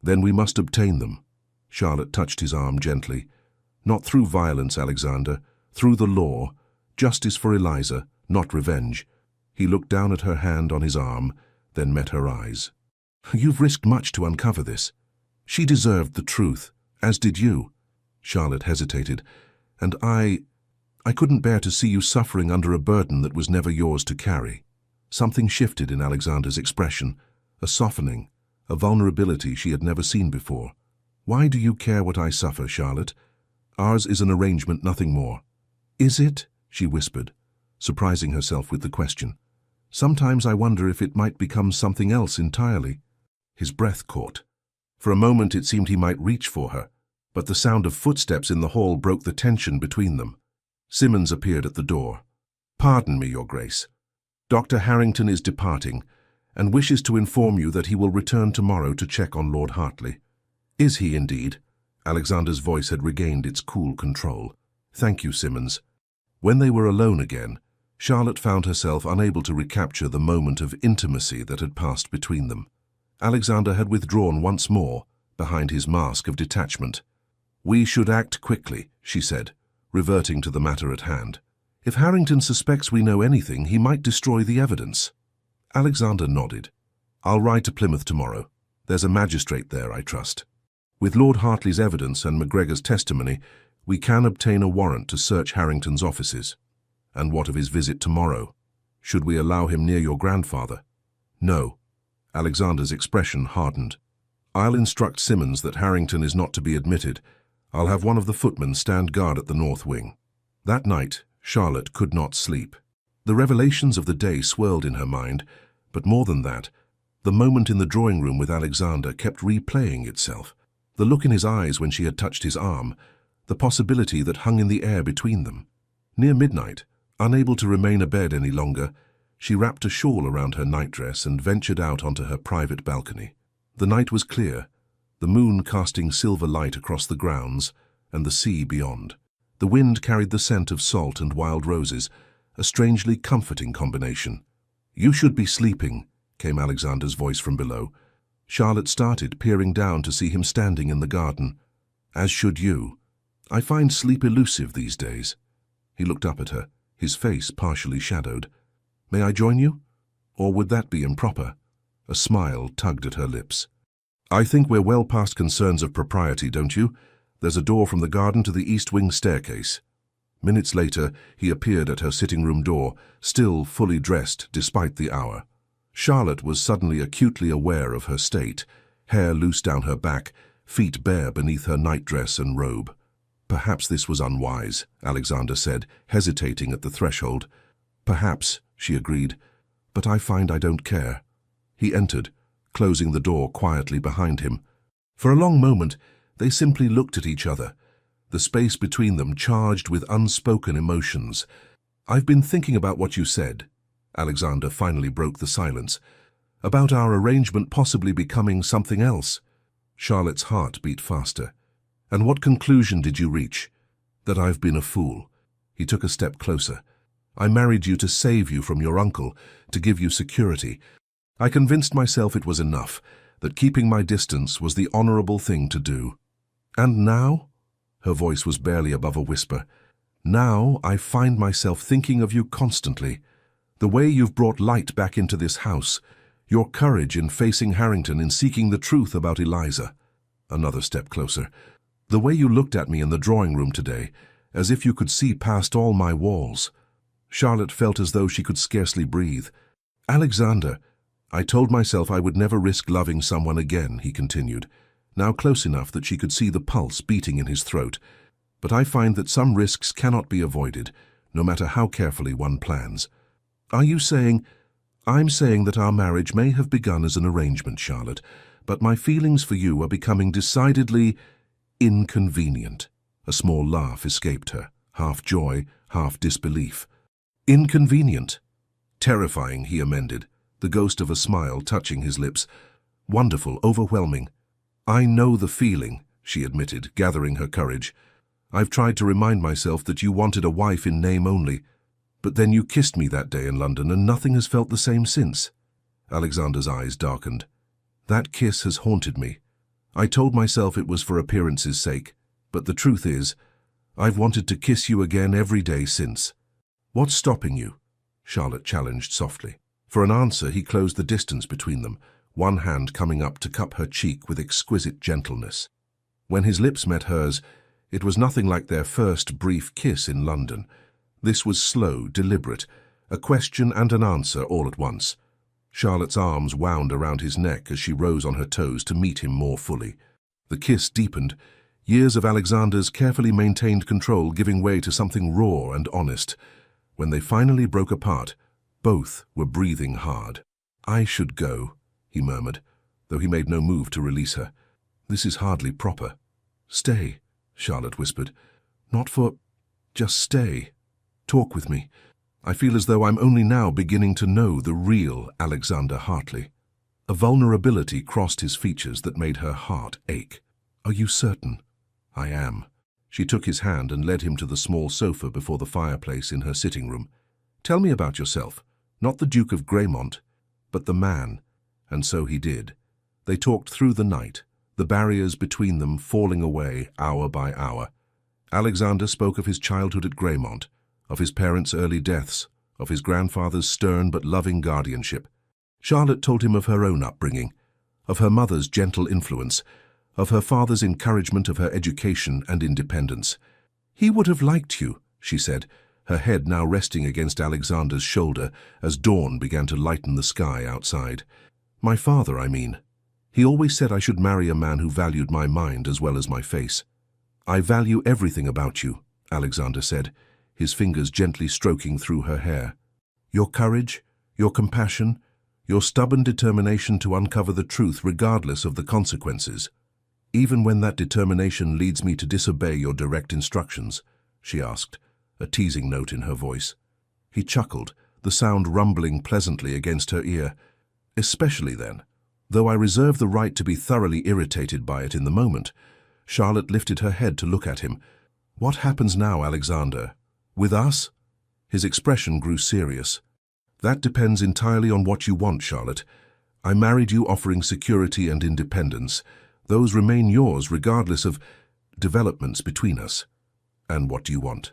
Then we must obtain them. Charlotte touched his arm gently. Not through violence, Alexander. Through the law. Justice for Eliza, not revenge. He looked down at her hand on his arm, then met her eyes. You've risked much to uncover this. She deserved the truth, as did you. Charlotte hesitated. And I couldn't bear to see you suffering under a burden that was never yours to carry. Something shifted in Alexander's expression, a softening, a vulnerability she had never seen before. Why do you care what I suffer, Charlotte? Ours is an arrangement, nothing more. Is it? She whispered, surprising herself with the question. Sometimes I wonder if it might become something else entirely. His breath caught. For a moment it seemed he might reach for her, but the sound of footsteps in the hall broke the tension between them. Simmons appeared at the door. Pardon me, Your Grace. Dr. Harrington is departing, and wishes to inform you that he will return tomorrow to check on Lord Hartley. Is he indeed? Alexander's voice had regained its cool control. Thank you, Simmons. When they were alone again, Charlotte found herself unable to recapture the moment of intimacy that had passed between them. Alexander had withdrawn once more, behind his mask of detachment. We should act quickly, she said, reverting to the matter at hand. If Harrington suspects we know anything, he might destroy the evidence. Alexander nodded. I'll ride to Plymouth tomorrow. There's a magistrate there, I trust. With Lord Hartley's evidence and MacGregor's testimony, we can obtain a warrant to search Harrington's offices. And what of his visit tomorrow? Should we allow him near your grandfather? No. Alexander's expression hardened. I'll instruct Simmons that Harrington is not to be admitted. I'll have one of the footmen stand guard at the north wing. That night, Charlotte could not sleep. The revelations of the day swirled in her mind, but more than that, the moment in the drawing room with Alexander kept replaying itself. The look in his eyes when she had touched his arm, the possibility that hung in the air between them. Near midnight, unable to remain abed any longer, she wrapped a shawl around her nightdress and ventured out onto her private balcony. The night was clear, the moon casting silver light across the grounds and the sea beyond. The wind carried the scent of salt and wild roses, a strangely comforting combination. You should be sleeping, came Alexander's voice from below. Charlotte started, peering down to see him standing in the garden. As should you. I find sleep elusive these days. He looked up at her, his face partially shadowed. May I join you? Or would that be improper? A smile tugged at her lips. I think we're well past concerns of propriety, don't you? There's a door from the garden to the east wing staircase. Minutes later, he appeared at her sitting-room door, still fully dressed despite the hour. Charlotte was suddenly acutely aware of her state, hair loose down her back, feet bare beneath her nightdress and robe. Perhaps this was unwise, Alexander said, hesitating at the threshold. Perhaps, she agreed, but I find I don't care. He entered, closing the door quietly behind him. For a long moment, they simply looked at each other, the space between them charged with unspoken emotions. I've been thinking about what you said. Alexander finally broke the silence. About our arrangement possibly becoming something else. Charlotte's heart beat faster. And what conclusion did you reach? That I've been a fool. He took a step closer. I married you to save you from your uncle, to give you security. I convinced myself it was enough, that keeping my distance was the honorable thing to do. And now? Her voice was barely above a whisper. Now I find myself thinking of you constantly. The way you've brought light back into this house, your courage in facing Harrington, in seeking the truth about Eliza. Another step closer. The way you looked at me in the drawing room today, as if you could see past all my walls. Charlotte felt as though she could scarcely breathe. Alexander, I told myself I would never risk loving someone again, he continued, now close enough that she could see the pulse beating in his throat. But I find that some risks cannot be avoided, no matter how carefully one plans. Are you saying... I'm saying that our marriage may have begun as an arrangement, Charlotte, but my feelings for you are becoming decidedly inconvenient. A small laugh escaped her, half joy, half disbelief. Inconvenient. Terrifying, he amended, the ghost of a smile touching his lips. Wonderful, overwhelming. I know the feeling, she admitted, gathering her courage. I've tried to remind myself that you wanted a wife in name only, but then you kissed me that day in London and nothing has felt the same since. Alexander's eyes darkened. That kiss has haunted me. I told myself it was for appearance's sake, but the truth is, I've wanted to kiss you again every day since. What's stopping you? Charlotte challenged softly. For an answer, he closed the distance between them, one hand coming up to cup her cheek with exquisite gentleness. When his lips met hers, it was nothing like their first brief kiss in London. This was slow, deliberate, a question and an answer all at once. Charlotte's arms wound around his neck as she rose on her toes to meet him more fully. The kiss deepened, years of Alexander's carefully maintained control giving way to something raw and honest. When they finally broke apart, both were breathing hard. I should go, he murmured, though he made no move to release her. This is hardly proper. Stay, Charlotte whispered. Not for... just stay. Talk with me. I feel as though I'm only now beginning to know the real Alexander Hartley. A vulnerability crossed his features that made her heart ache. Are you certain? I am. She took his hand and led him to the small sofa before the fireplace in her sitting room. Tell me about yourself. Not the Duke of Greymont, but the man. And so he did. They talked through the night, the barriers between them falling away hour by hour. Alexander spoke of his childhood at Greymont, of his parents' early deaths, of his grandfather's stern but loving guardianship. Charlotte told him of her own upbringing, of her mother's gentle influence, of her father's encouragement of her education and independence. He would have liked you, she said, her head now resting against Alexander's shoulder as dawn began to lighten the sky outside. My father, I mean. He always said I should marry a man who valued my mind as well as my face. I value everything about you, Alexander said, his fingers gently stroking through her hair. Your courage, your compassion, your stubborn determination to uncover the truth regardless of the consequences. Even when that determination leads me to disobey your direct instructions, she asked, a teasing note in her voice. He chuckled, the sound rumbling pleasantly against her ear. Especially then, though I reserve the right to be thoroughly irritated by it in the moment. Charlotte lifted her head to look at him. What happens now, Alexander? With us? His expression grew serious. That depends entirely on what you want, Charlotte. I married you offering security and independence. Those remain yours regardless of developments between us. And what do you want?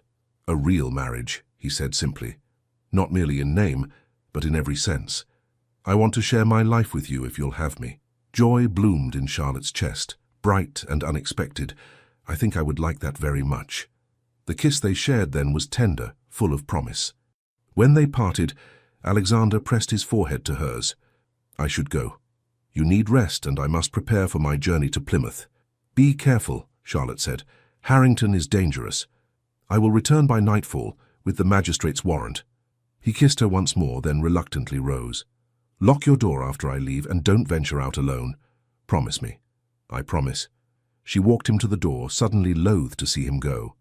A real marriage, he said simply. Not merely in name, but in every sense. I want to share my life with you if you'll have me. Joy bloomed in Charlotte's chest, bright and unexpected. I think I would like that very much. The kiss they shared then was tender, full of promise. When they parted, Alexander pressed his forehead to hers. I should go. You need rest, and I must prepare for my journey to Plymouth. Be careful, Charlotte said. Harrington is dangerous. I will return by nightfall, with the magistrate's warrant. He kissed her once more, then reluctantly rose. Lock your door after I leave, and don't venture out alone. Promise me. I promise. She walked him to the door, suddenly loath to see him go.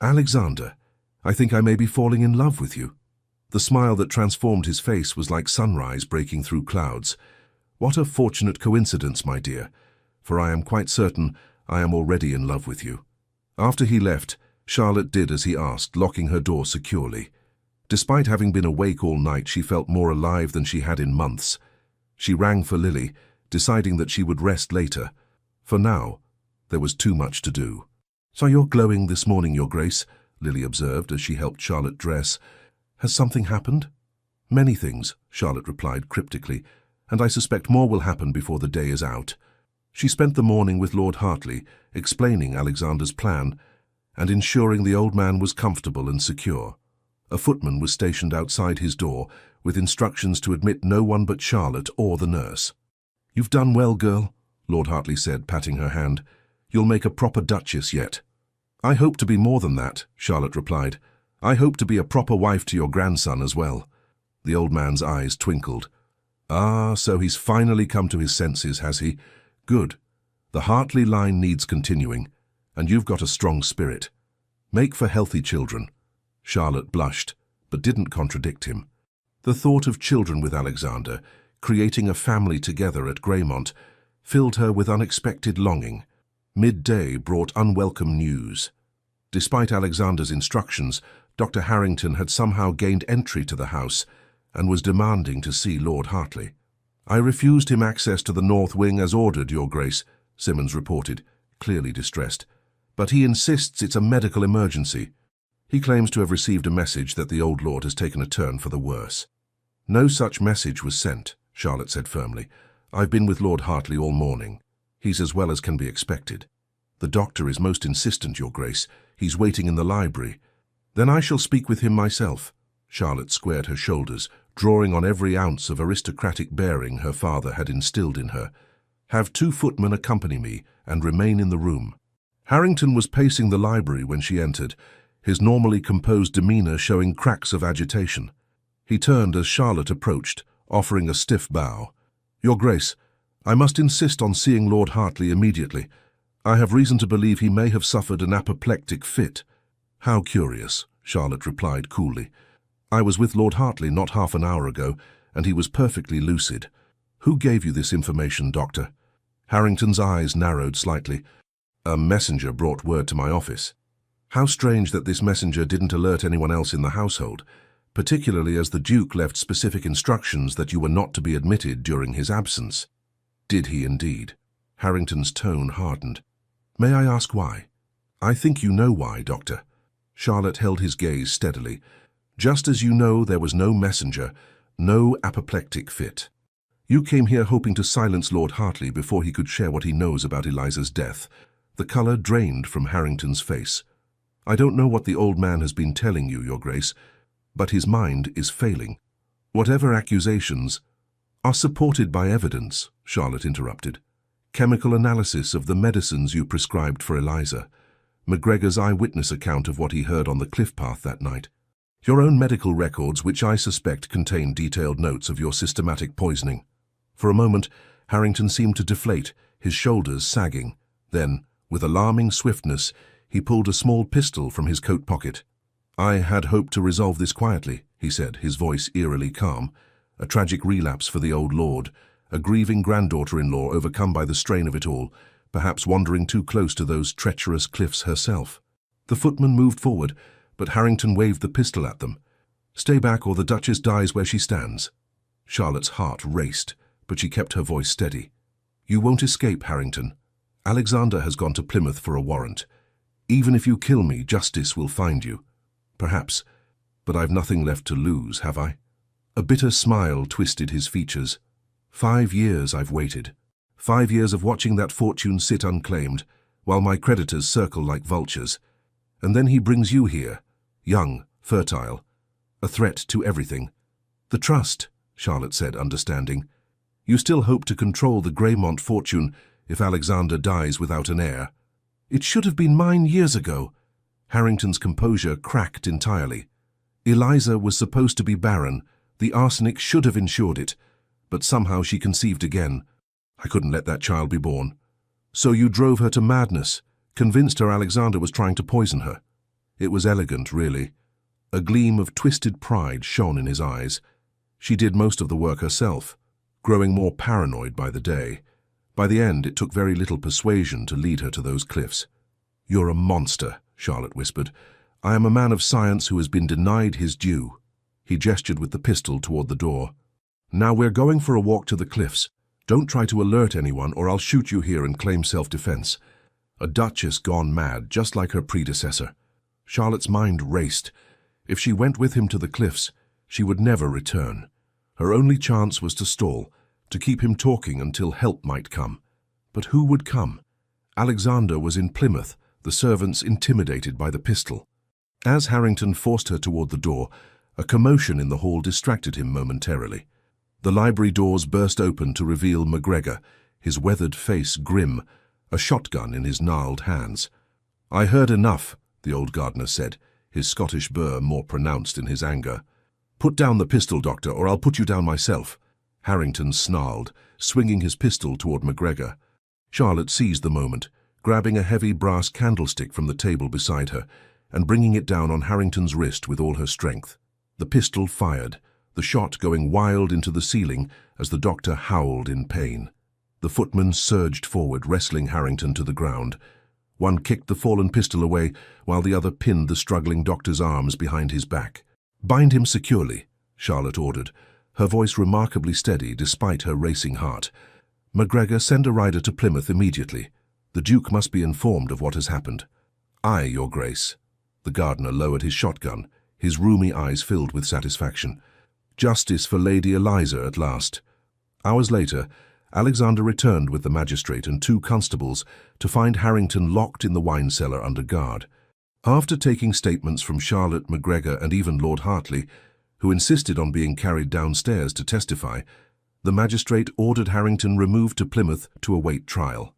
Alexander, I think I may be falling in love with you. The smile that transformed his face was like sunrise breaking through clouds. What a fortunate coincidence, my dear, for I am quite certain I am already in love with you. After he left, Charlotte did as he asked, locking her door securely. Despite having been awake all night, she felt more alive than she had in months. She rang for Lily, deciding that she would rest later. For now, there was too much to do. So you're glowing this morning, Your Grace, Lily observed as she helped Charlotte dress. Has something happened? Many things, Charlotte replied cryptically, and I suspect more will happen before the day is out. She spent the morning with Lord Hartley, explaining Alexander's plan and ensuring the old man was comfortable and secure. A footman was stationed outside his door, with instructions to admit no one but Charlotte or the nurse. "You've done well, girl," Lord Hartley said, patting her hand. "You'll make a proper duchess yet." "I hope to be more than that," Charlotte replied. "I hope to be a proper wife to your grandson as well." The old man's eyes twinkled. "Ah, so he's finally come to his senses, has he? Good. The Hartley line needs continuing, and you've got a strong spirit. Make for healthy children." Charlotte blushed, but didn't contradict him. The thought of children with Alexander, creating a family together at Greymont, filled her with unexpected longing. Midday brought unwelcome news. Despite Alexander's instructions, Dr. Harrington had somehow gained entry to the house and was demanding to see Lord Hartley. "I refused him access to the north wing as ordered, Your Grace," Simmons reported, clearly distressed. "But he insists it's a medical emergency. He claims to have received a message that the old lord has taken a turn for the worse." "No such message was sent," Charlotte said firmly. "I've been with Lord Hartley all morning. He's as well as can be expected." "The doctor is most insistent, Your Grace. He's waiting in the library." "Then I shall speak with him myself." Charlotte squared her shoulders, drawing on every ounce of aristocratic bearing her father had instilled in her. "Have 2 footmen accompany me and remain in the room." Harrington was pacing the library when she entered, his normally composed demeanor showing cracks of agitation. He turned as Charlotte approached, offering a stiff bow. "Your Grace, I must insist on seeing Lord Hartley immediately. I have reason to believe he may have suffered an apoplectic fit." "How curious," Charlotte replied coolly. "I was with Lord Hartley not half an hour ago, and he was perfectly lucid. Who gave you this information, Doctor?" Harrington's eyes narrowed slightly. "A messenger brought word to my office." "How strange that this messenger didn't alert anyone else in the household, particularly as the Duke left specific instructions that you were not to be admitted during his absence." "Did he indeed?" Harrington's tone hardened. "May I ask why?" "I think you know why, Doctor." Charlotte held his gaze steadily. "Just as you know there was no messenger, no apoplectic fit. You came here hoping to silence Lord Hartley before he could share what he knows about Eliza's death." The colour drained from Harrington's face. "I don't know what the old man has been telling you, Your Grace, but his mind is failing. Whatever accusations are supported by evidence," Charlotte interrupted. "Chemical analysis of the medicines you prescribed for Eliza, McGregor's eyewitness account of what he heard on the cliff path that night, your own medical records, which I suspect contain detailed notes of your systematic poisoning." For a moment, Harrington seemed to deflate, his shoulders sagging. Then, with alarming swiftness, he pulled a small pistol from his coat pocket. "I had hoped to resolve this quietly," he said, his voice eerily calm. "A tragic relapse for the old lord, a grieving granddaughter-in-law overcome by the strain of it all, perhaps wandering too close to those treacherous cliffs herself." The footman moved forward, but Harrington waved the pistol at them. "Stay back or the Duchess dies where she stands." Charlotte's heart raced, but she kept her voice steady. "You won't escape, Harrington. Alexander has gone to Plymouth for a warrant. Even if you kill me, justice will find you." "Perhaps, but I've nothing left to lose, have I?" A bitter smile twisted his features. 5 years I've waited. 5 years of watching that fortune sit unclaimed, while my creditors circle like vultures. And then he brings you here, young, fertile, a threat to everything. "The trust," Charlotte said, understanding. "You still hope to control the Greymont fortune if Alexander dies without an heir." "It should have been mine years ago." Harrington's composure cracked entirely. "Eliza was supposed to be barren. The arsenic should have ensured it. But somehow she conceived again. I couldn't let that child be born. So you drove her to madness, convinced her Alexander was trying to poison her." It was elegant, really. A gleam of twisted pride shone in his eyes. She did most of the work herself, growing more paranoid by the day. By the end, it took very little persuasion to lead her to those cliffs. "You're a monster," Charlotte whispered. "I am a man of science who has been denied his due." He gestured with the pistol toward the door. "Now we're going for a walk to the cliffs. Don't try to alert anyone or I'll shoot you here and claim self-defense." A duchess gone mad, just like her predecessor. Charlotte's mind raced. If she went with him to the cliffs, she would never return. Her only chance was to stall, to keep him talking until help might come. But who would come? Alexander was in Plymouth, the servants intimidated by the pistol. As Harrington forced her toward the door, A commotion in the hall distracted him momentarily. The library doors burst open to reveal McGregor, his weathered face grim, a shotgun in his gnarled hands. "I heard enough," the old gardener said, his Scottish burr more pronounced in his anger. "Put down the pistol, Doctor, or I'll put you down myself." Harrington snarled, swinging his pistol toward McGregor. Charlotte seized the moment, grabbing a heavy brass candlestick from the table beside her and bringing it down on Harrington's wrist with all her strength. The pistol fired, the shot going wild into the ceiling as the doctor howled in pain. The footman surged forward, wrestling Harrington to the ground. One kicked the fallen pistol away, while the other pinned the struggling doctor's arms behind his back. "Bind him securely," Charlotte ordered, her voice remarkably steady despite her racing heart. "McGregor, send a rider to Plymouth immediately. The Duke must be informed of what has happened." "Aye, Your Grace." The gardener lowered his shotgun, his rheumy eyes filled with satisfaction. Justice for Lady Eliza at last. Hours later, Alexander returned with the magistrate and 2 constables to find Harrington locked in the wine cellar under guard. After taking statements from Charlotte, McGregor, and even Lord Hartley, who insisted on being carried downstairs to testify, the magistrate ordered Harrington removed to Plymouth to await trial.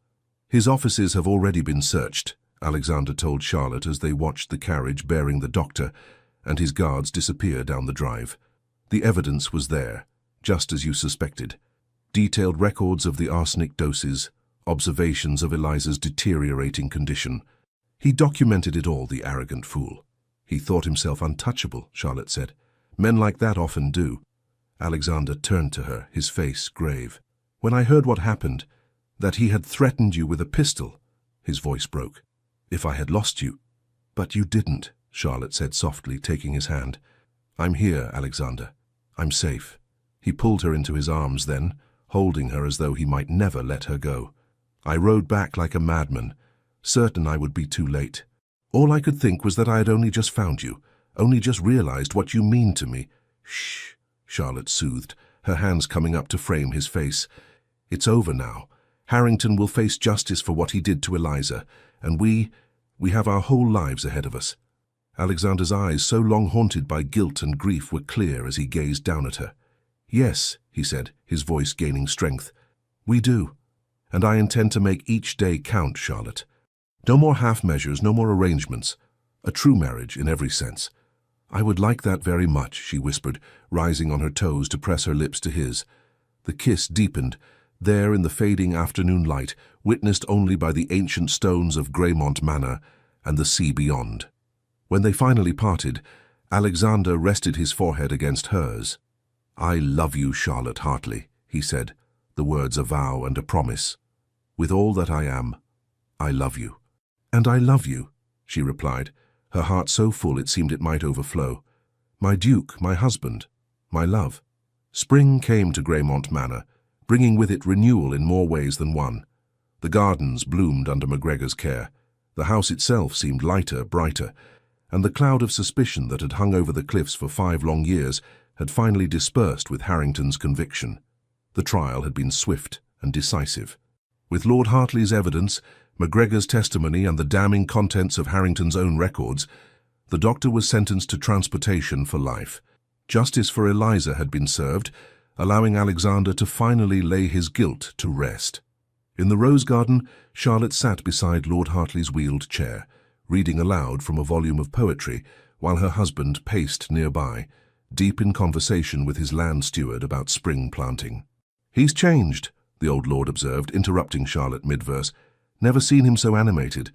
"His offices have already been searched," Alexander told Charlotte as they watched the carriage bearing the doctor and his guards disappear down the drive. "The evidence was there, just as you suspected. Detailed records of the arsenic doses, observations of Eliza's deteriorating condition. He documented it all, the arrogant fool." "He thought himself untouchable," Charlotte said. "Men like that often do." Alexander turned to her, his face grave. "When I heard what happened, that he had threatened you with a pistol," his voice broke. "If I had lost you—" "But you didn't," Charlotte said softly, taking his hand. "I'm here, Alexander. I'm safe." He pulled her into his arms then, holding her as though he might never let her go. "I rode back like a madman, certain I would be too late. All I could think was that I had only just found you, only just realized what you mean to me." "Shh," Charlotte soothed, her hands coming up to frame his face. "It's over now. Harrington will face justice for what he did to Eliza, and we have our whole lives ahead of us." Alexander's eyes, so long haunted by guilt and grief, were clear as he gazed down at her. "Yes," he said, his voice gaining strength. "We do. And I intend to make each day count, Charlotte. No more half measures, no more arrangements. A true marriage in every sense." "I would like that very much," she whispered, rising on her toes to press her lips to his. The kiss deepened, there in the fading afternoon light, witnessed only by the ancient stones of Greymont Manor and the sea beyond. When they finally parted, Alexander rested his forehead against hers. "I love you, Charlotte Hartley," he said, the words a vow and a promise. "With all that I am, I love you." "And I love you," she replied, her heart so full it seemed it might overflow. "My Duke, my husband, my love." Spring came to Greymont Manor, bringing with it renewal in more ways than one. The gardens bloomed under McGregor's care. The house itself seemed lighter, brighter, and the cloud of suspicion that had hung over the cliffs for 5 long years had finally dispersed with Harrington's conviction. The trial had been swift and decisive. With Lord Hartley's evidence, McGregor's testimony, and the damning contents of Harrington's own records, the doctor was sentenced to transportation for life. Justice for Eliza had been served, allowing Alexander to finally lay his guilt to rest. In the rose garden, Charlotte sat beside Lord Hartley's wheeled chair, reading aloud from a volume of poetry, while her husband paced nearby, deep in conversation with his land steward about spring planting. "He's changed," the old lord observed, interrupting Charlotte mid-verse. "Never seen him so animated.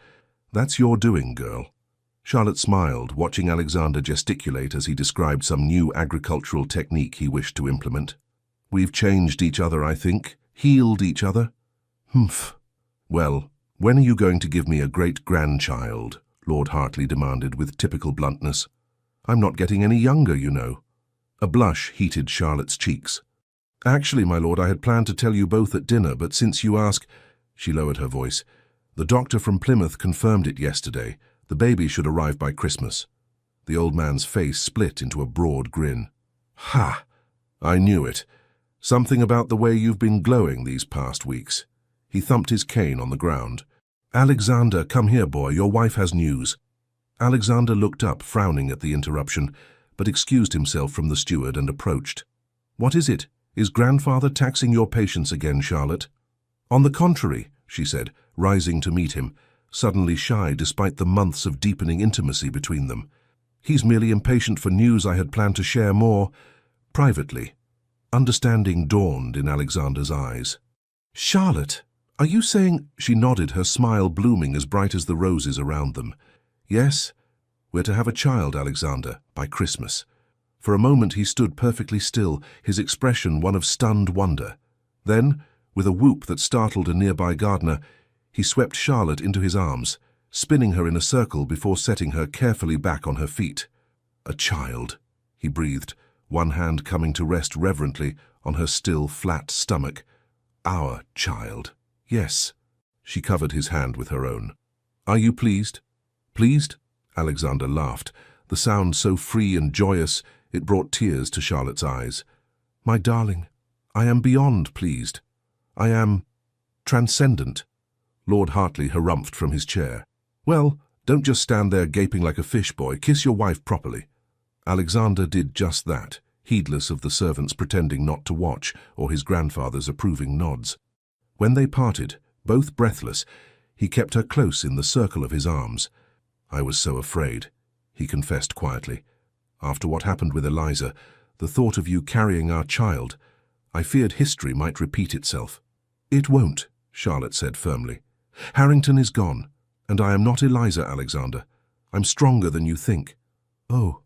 That's your doing, girl." Charlotte smiled, watching Alexander gesticulate as he described some new agricultural technique he wished to implement. "We've changed each other, I think. Healed each other." "Humph. Well, when are you going to give me a great-grandchild?" Lord Hartley demanded with typical bluntness. "I'm not getting any younger, you know." A blush heated Charlotte's cheeks. "Actually, my lord, I had planned to tell you both at dinner, but since you ask—" She lowered her voice. "The doctor from Plymouth confirmed it yesterday. The baby should arrive by Christmas." The old man's face split into a broad grin. "Ha! I knew it. Something about the way you've been glowing these past weeks." He thumped his cane on the ground. "Alexander, come here, boy. Your wife has news." Alexander looked up, frowning at the interruption, but excused himself from the steward and approached. "What is it? Is grandfather taxing your patience again, Charlotte?" "On the contrary," she said, rising to meet him, suddenly shy despite the months of deepening intimacy between them. "He's merely impatient for news I had planned to share more privately." Understanding dawned in Alexander's eyes. "Charlotte, are you saying—" She nodded, her smile blooming as bright as the roses around them. "Yes, we're to have a child, Alexander, by Christmas." For a moment he stood perfectly still, his expression one of stunned wonder. Then, with a whoop that startled a nearby gardener, he swept Charlotte into his arms, spinning her in a circle before setting her carefully back on her feet. "A child," he breathed, one hand coming to rest reverently on her still, flat stomach. "Our child." "Yes." She covered his hand with her own. "Are you pleased?" "Pleased?" Alexander laughed, the sound so free and joyous it brought tears to Charlotte's eyes. "My darling, I am beyond pleased. I am transcendent." Lord Hartley harumphed from his chair. "Well, don't just stand there gaping like a fish, boy. Kiss your wife properly." Alexander did just that, heedless of the servants pretending not to watch or his grandfather's approving nods. When they parted, both breathless, he kept her close in the circle of his arms. "I was so afraid," he confessed quietly. "After what happened with Eliza, the thought of you carrying our child, I feared history might repeat itself." "It won't," Charlotte said firmly. "Harrington is gone, and I am not Eliza, Alexander. I'm stronger than you think." "Oh,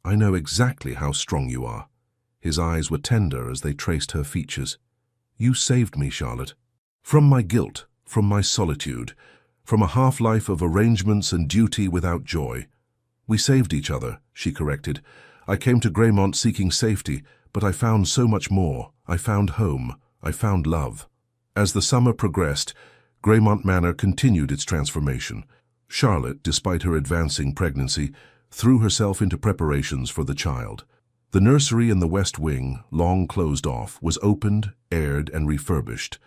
I know exactly how strong you are." His eyes were tender as they traced her features. "You saved me, Charlotte. From my guilt, from my solitude, from a half-life of arrangements and duty without joy." "We saved each other," she corrected. "I came to Greymont seeking safety, but I found so much more. I found home. I found love." As the summer progressed, Greymont Manor continued its transformation. Charlotte, despite her advancing pregnancy, threw herself into preparations for the child. The nursery in the West Wing, long closed off, was opened, aired, and refurbished.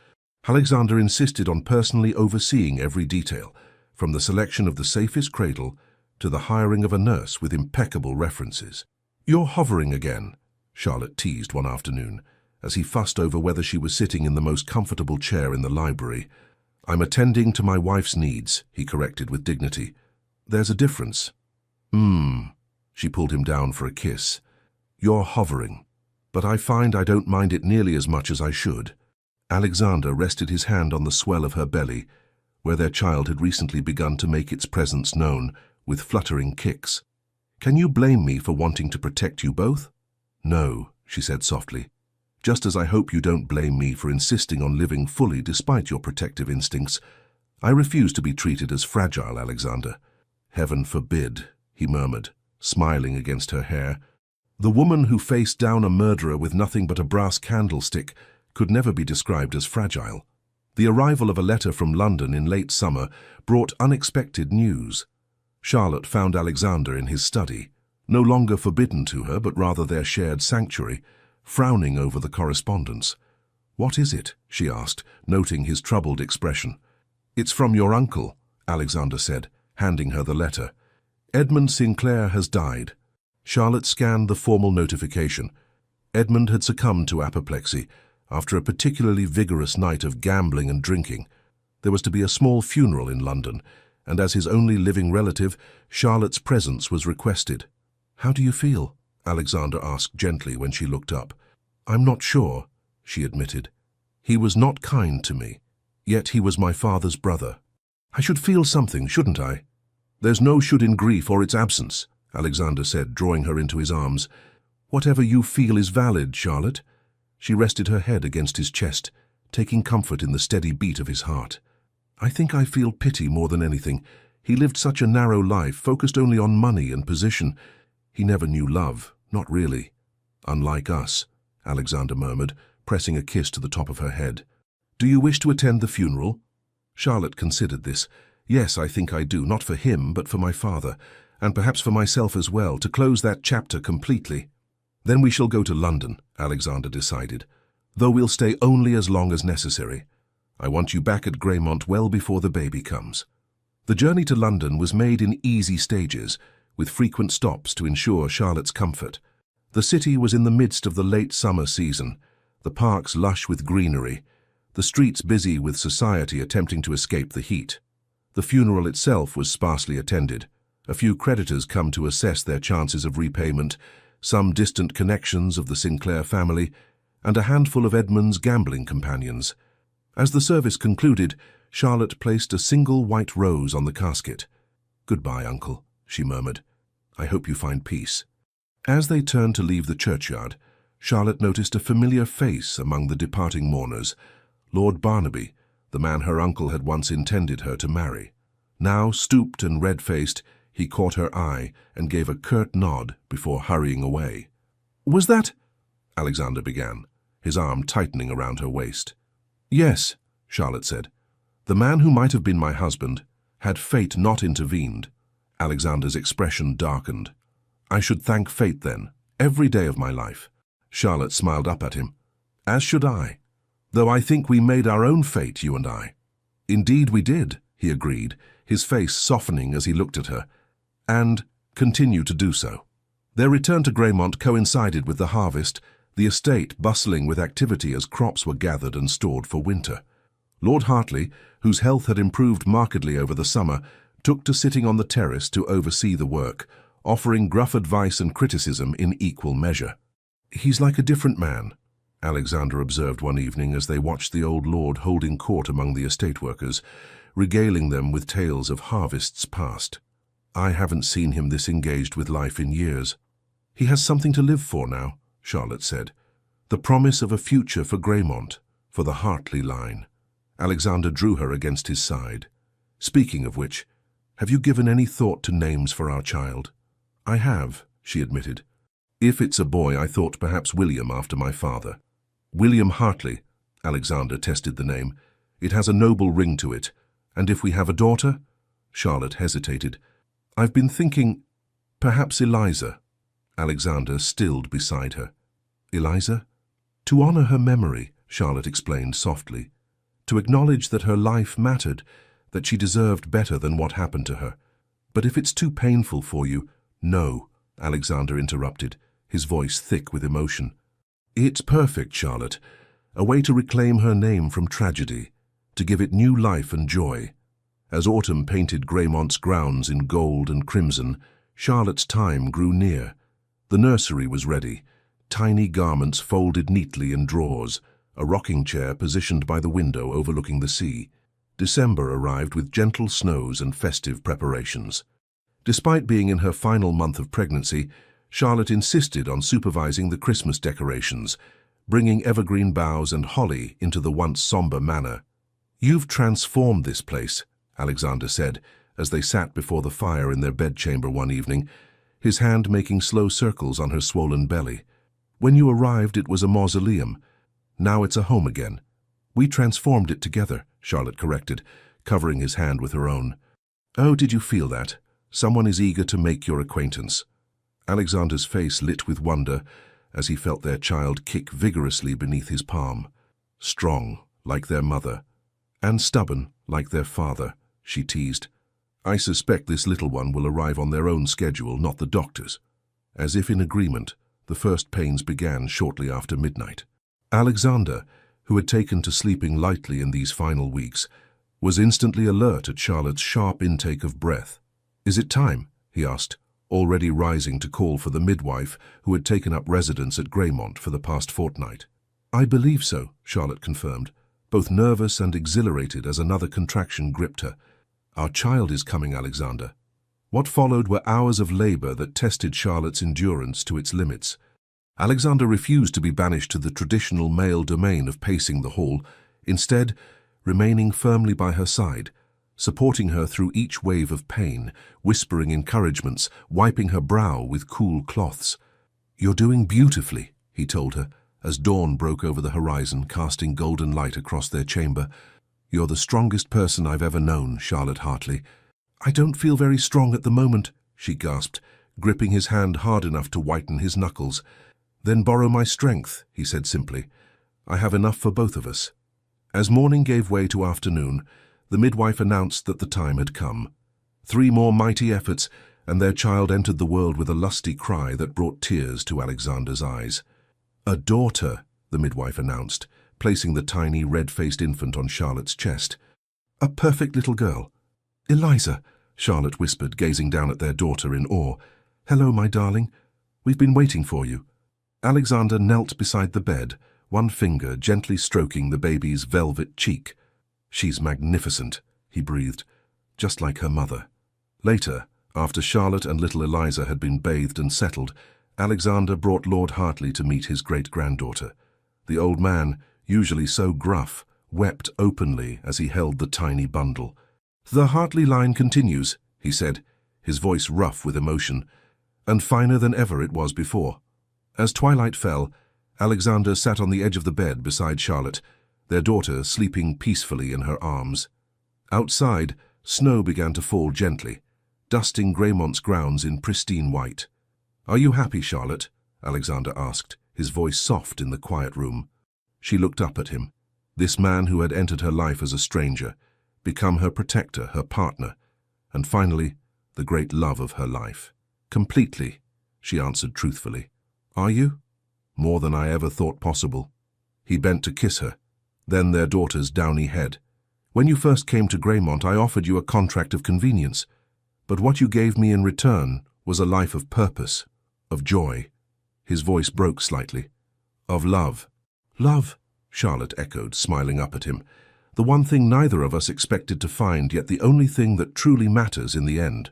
Alexander insisted on personally overseeing every detail, from the selection of the safest cradle to the hiring of a nurse with impeccable references. "You're hovering again," Charlotte teased one afternoon, as he fussed over whether she was sitting in the most comfortable chair in the library. "I'm attending to my wife's needs," he corrected with dignity. "There's a difference." She pulled him down for a kiss. "You're hovering, but I find I don't mind it nearly as much as I should." Alexander rested his hand on the swell of her belly, where their child had recently begun to make its presence known, with fluttering kicks. "Can you blame me for wanting to protect you both?" "No," she said softly. "Just as I hope you don't blame me for insisting on living fully despite your protective instincts. I refuse to be treated as fragile, Alexander." "Heaven forbid," he murmured, smiling against her hair. The woman who faced down a murderer with nothing but a brass candlestick could never be described as fragile. The arrival of a letter from London in late summer brought unexpected news. Charlotte found Alexander in his study, no longer forbidden to her but rather their shared sanctuary, frowning over the correspondence. "What is it?" she asked, noting his troubled expression. "It's from your uncle," Alexander said, handing her the letter. "Edmund Sinclair has died." Charlotte scanned the formal notification. Edmund had succumbed to apoplexy after a particularly vigorous night of gambling and drinking. There was to be a small funeral in London, and as his only living relative, Charlotte's presence was requested. "How do you feel?" Alexander asked gently when she looked up. "I'm not sure," she admitted. "He was not kind to me, yet he was my father's brother. I should feel something, shouldn't I?" "There's no should in grief or its absence," Alexander said, drawing her into his arms. "Whatever you feel is valid, Charlotte." She rested her head against his chest, taking comfort in the steady beat of his heart. "I think I feel pity more than anything. He lived such a narrow life, focused only on money and position. He never knew love, not really." "Unlike us," Alexander murmured, pressing a kiss to the top of her head. "Do you wish to attend the funeral?" Charlotte considered this. "Yes, I think I do, not for him, but for my father, and perhaps for myself as well, to close that chapter completely." "Then we shall go to London," Alexander decided, "though we'll stay only as long as necessary. I want you back at Greymont well before the baby comes." The journey to London was made in easy stages, with frequent stops to ensure Charlotte's comfort. The city was in the midst of the late summer season, the parks lush with greenery, the streets busy with society attempting to escape the heat. The funeral itself was sparsely attended. A few creditors come to assess their chances of repayment, some distant connections of the Sinclair family, and a handful of Edmund's gambling companions. As the service concluded, Charlotte placed a single white rose on the casket. "Goodbye, Uncle," she murmured. "I hope you find peace." As they turned to leave the churchyard, Charlotte noticed a familiar face among the departing mourners, Lord Barnaby, the man her uncle had once intended her to marry. Now, stooped and red-faced, he caught her eye and gave a curt nod before hurrying away. "Was that—" Alexander began, his arm tightening around her waist. "Yes," Charlotte said. "The man who might have been my husband, had fate not intervened." Alexander's expression darkened. "I should thank fate then, every day of my life." Charlotte smiled up at him. "As should I. Though I think we made our own fate, you and I." "Indeed we did," he agreed, his face softening as he looked at her, "and continue to do so." Their return to Greymont coincided with the harvest, the estate bustling with activity as crops were gathered and stored for winter. Lord Hartley, whose health had improved markedly over the summer, took to sitting on the terrace to oversee the work, offering gruff advice and criticism in equal measure. "He's like a different man," Alexander observed one evening as they watched the old lord holding court among the estate workers, regaling them with tales of harvests past. "I haven't seen him this engaged with life in years." "He has something to live for now," Charlotte said. "The promise of a future for Greymont, for the Hartley line." Alexander drew her against his side. "Speaking of which, have you given any thought to names for our child?" "I have," she admitted. "If it's a boy, I thought perhaps William after my father." "William Hartley," Alexander tested the name. "It has a noble ring to it. And if we have a daughter?" Charlotte hesitated. "I've been thinking, perhaps Eliza." Alexander stilled beside her. "Eliza?" "To honor her memory," Charlotte explained softly. "To acknowledge that her life mattered, that she deserved better than what happened to her. But if it's too painful for you—" "No," Alexander interrupted, his voice thick with emotion. "It's perfect, Charlotte. A way to reclaim her name from tragedy, to give it new life and joy." As autumn painted Greymont's grounds in gold and crimson, Charlotte's time grew near. The nursery was ready, tiny garments folded neatly in drawers, a rocking chair positioned by the window overlooking the sea. December arrived with gentle snows and festive preparations. Despite being in her final month of pregnancy, Charlotte insisted on supervising the Christmas decorations, bringing evergreen boughs and holly into the once somber manor. "You've transformed this place," Alexander said, as they sat before the fire in their bedchamber one evening, his hand making slow circles on her swollen belly. "When you arrived, it was a mausoleum. Now it's a home again." "We transformed it together," Charlotte corrected, covering his hand with her own. "Oh, did you feel that? Someone is eager to make your acquaintance." Alexander's face lit with wonder as he felt their child kick vigorously beneath his palm. "Strong, like their mother, and stubborn, like their father," she teased. "I suspect this little one will arrive on their own schedule, not the doctor's." As if in agreement, the first pains began shortly after midnight. Alexander, who had taken to sleeping lightly in these final weeks, was instantly alert at Charlotte's sharp intake of breath. "Is it time?" he asked, already rising to call for the midwife who had taken up residence at Greymont for the past fortnight. "I believe so," Charlotte confirmed, both nervous and exhilarated as another contraction gripped her. "Our child is coming, Alexander." What followed were hours of labor that tested Charlotte's endurance to its limits. Alexander refused to be banished to the traditional male domain of pacing the hall, instead remaining firmly by her side, supporting her through each wave of pain, whispering encouragements, wiping her brow with cool cloths. "You're doing beautifully," he told her, as dawn broke over the horizon, casting golden light across their chamber. "You're the strongest person I've ever known, Charlotte Hartley." "I don't feel very strong at the moment," she gasped, gripping his hand hard enough to whiten his knuckles. "Then borrow my strength," he said simply. "I have enough for both of us." As morning gave way to afternoon, the midwife announced that the time had come. 3 more mighty efforts, and their child entered the world with a lusty cry that brought tears to Alexander's eyes. "A daughter," the midwife announced, placing the tiny red-faced infant on Charlotte's chest. "A perfect little girl." "Eliza," Charlotte whispered, gazing down at their daughter in awe. "Hello, my darling. We've been waiting for you." Alexander knelt beside the bed, one finger gently stroking the baby's velvet cheek. "She's magnificent," he breathed, "just like her mother." Later, after Charlotte and little Eliza had been bathed and settled, Alexander brought Lord Hartley to meet his great-granddaughter. The old man, usually so gruff, wept openly as he held the tiny bundle. "The Hartley line continues," he said, his voice rough with emotion, and finer than ever it was before. As twilight fell, Alexander sat on the edge of the bed beside Charlotte, their daughter sleeping peacefully in her arms. Outside, snow began to fall gently, dusting Greymont's grounds in pristine white. "Are you happy, Charlotte?" Alexander asked, his voice soft in the quiet room. She looked up at him. This man who had entered her life as a stranger, become her protector, her partner, and finally, the great love of her life. "Completely," she answered truthfully. "Are you?" "More than I ever thought possible." He bent to kiss her, then their daughter's downy head. "When you first came to Greymont, I offered you a contract of convenience, but what you gave me in return was a life of purpose, of joy." His voice broke slightly. "Of love." "Love," Charlotte echoed, smiling up at him. "The one thing neither of us expected to find, yet the only thing that truly matters in the end."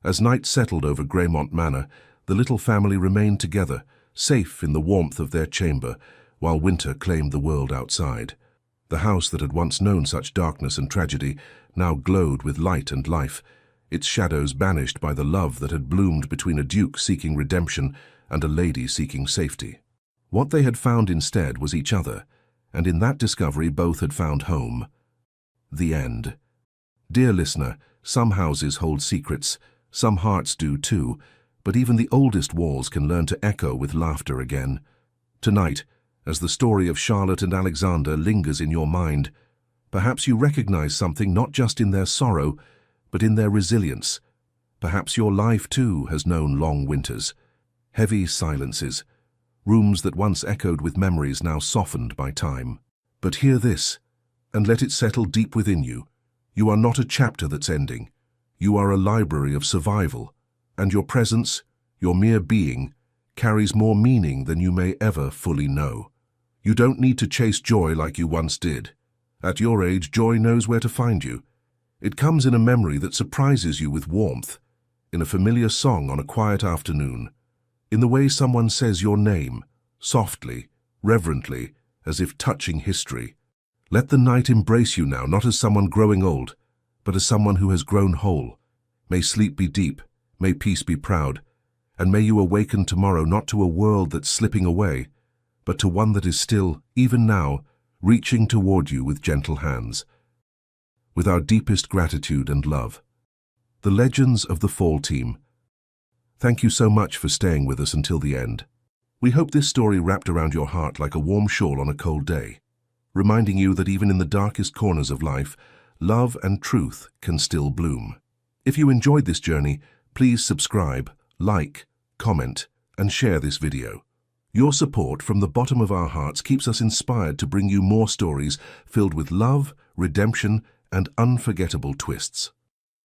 As night settled over Greymont Manor, the little family remained together, safe in the warmth of their chamber, while winter claimed the world outside. The house that had once known such darkness and tragedy now glowed with light and life, its shadows banished by the love that had bloomed between a duke seeking redemption and a lady seeking safety. What they had found instead was each other, and in that discovery both had found home. The end. Dear listener, some houses hold secrets, some hearts do too, but even the oldest walls can learn to echo with laughter again. Tonight, as the story of Charlotte and Alexander lingers in your mind, perhaps you recognize something not just in their sorrow, but in their resilience. Perhaps your life too has known long winters, heavy silences, rooms that once echoed with memories now softened by time. But hear this, and let it settle deep within you. You are not a chapter that's ending. You are a library of survival, and your presence, your mere being, carries more meaning than you may ever fully know. You don't need to chase joy like you once did. At your age, joy knows where to find you. It comes in a memory that surprises you with warmth, in a familiar song on a quiet afternoon, in the way someone says your name, softly, reverently, as if touching history. Let the night embrace you now, not as someone growing old, but as someone who has grown whole. May sleep be deep, may peace be proud, and may you awaken tomorrow not to a world that's slipping away, but to one that is still, even now, reaching toward you with gentle hands. With our deepest gratitude and love. The Legends of the Fall Team. Thank you so much for staying with us until the end. We hope this story wrapped around your heart like a warm shawl on a cold day, reminding you that even in the darkest corners of life, love and truth can still bloom. If you enjoyed this journey, please subscribe, like, comment, and share this video. Your support from the bottom of our hearts keeps us inspired to bring you more stories filled with love, redemption, and unforgettable twists.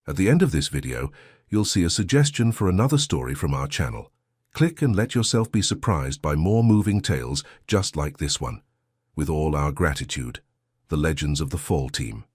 At the end of this video, you'll see a suggestion for another story from our channel. Click and let yourself be surprised by more moving tales just like this one. With all our gratitude, the Legends of the Fall Team.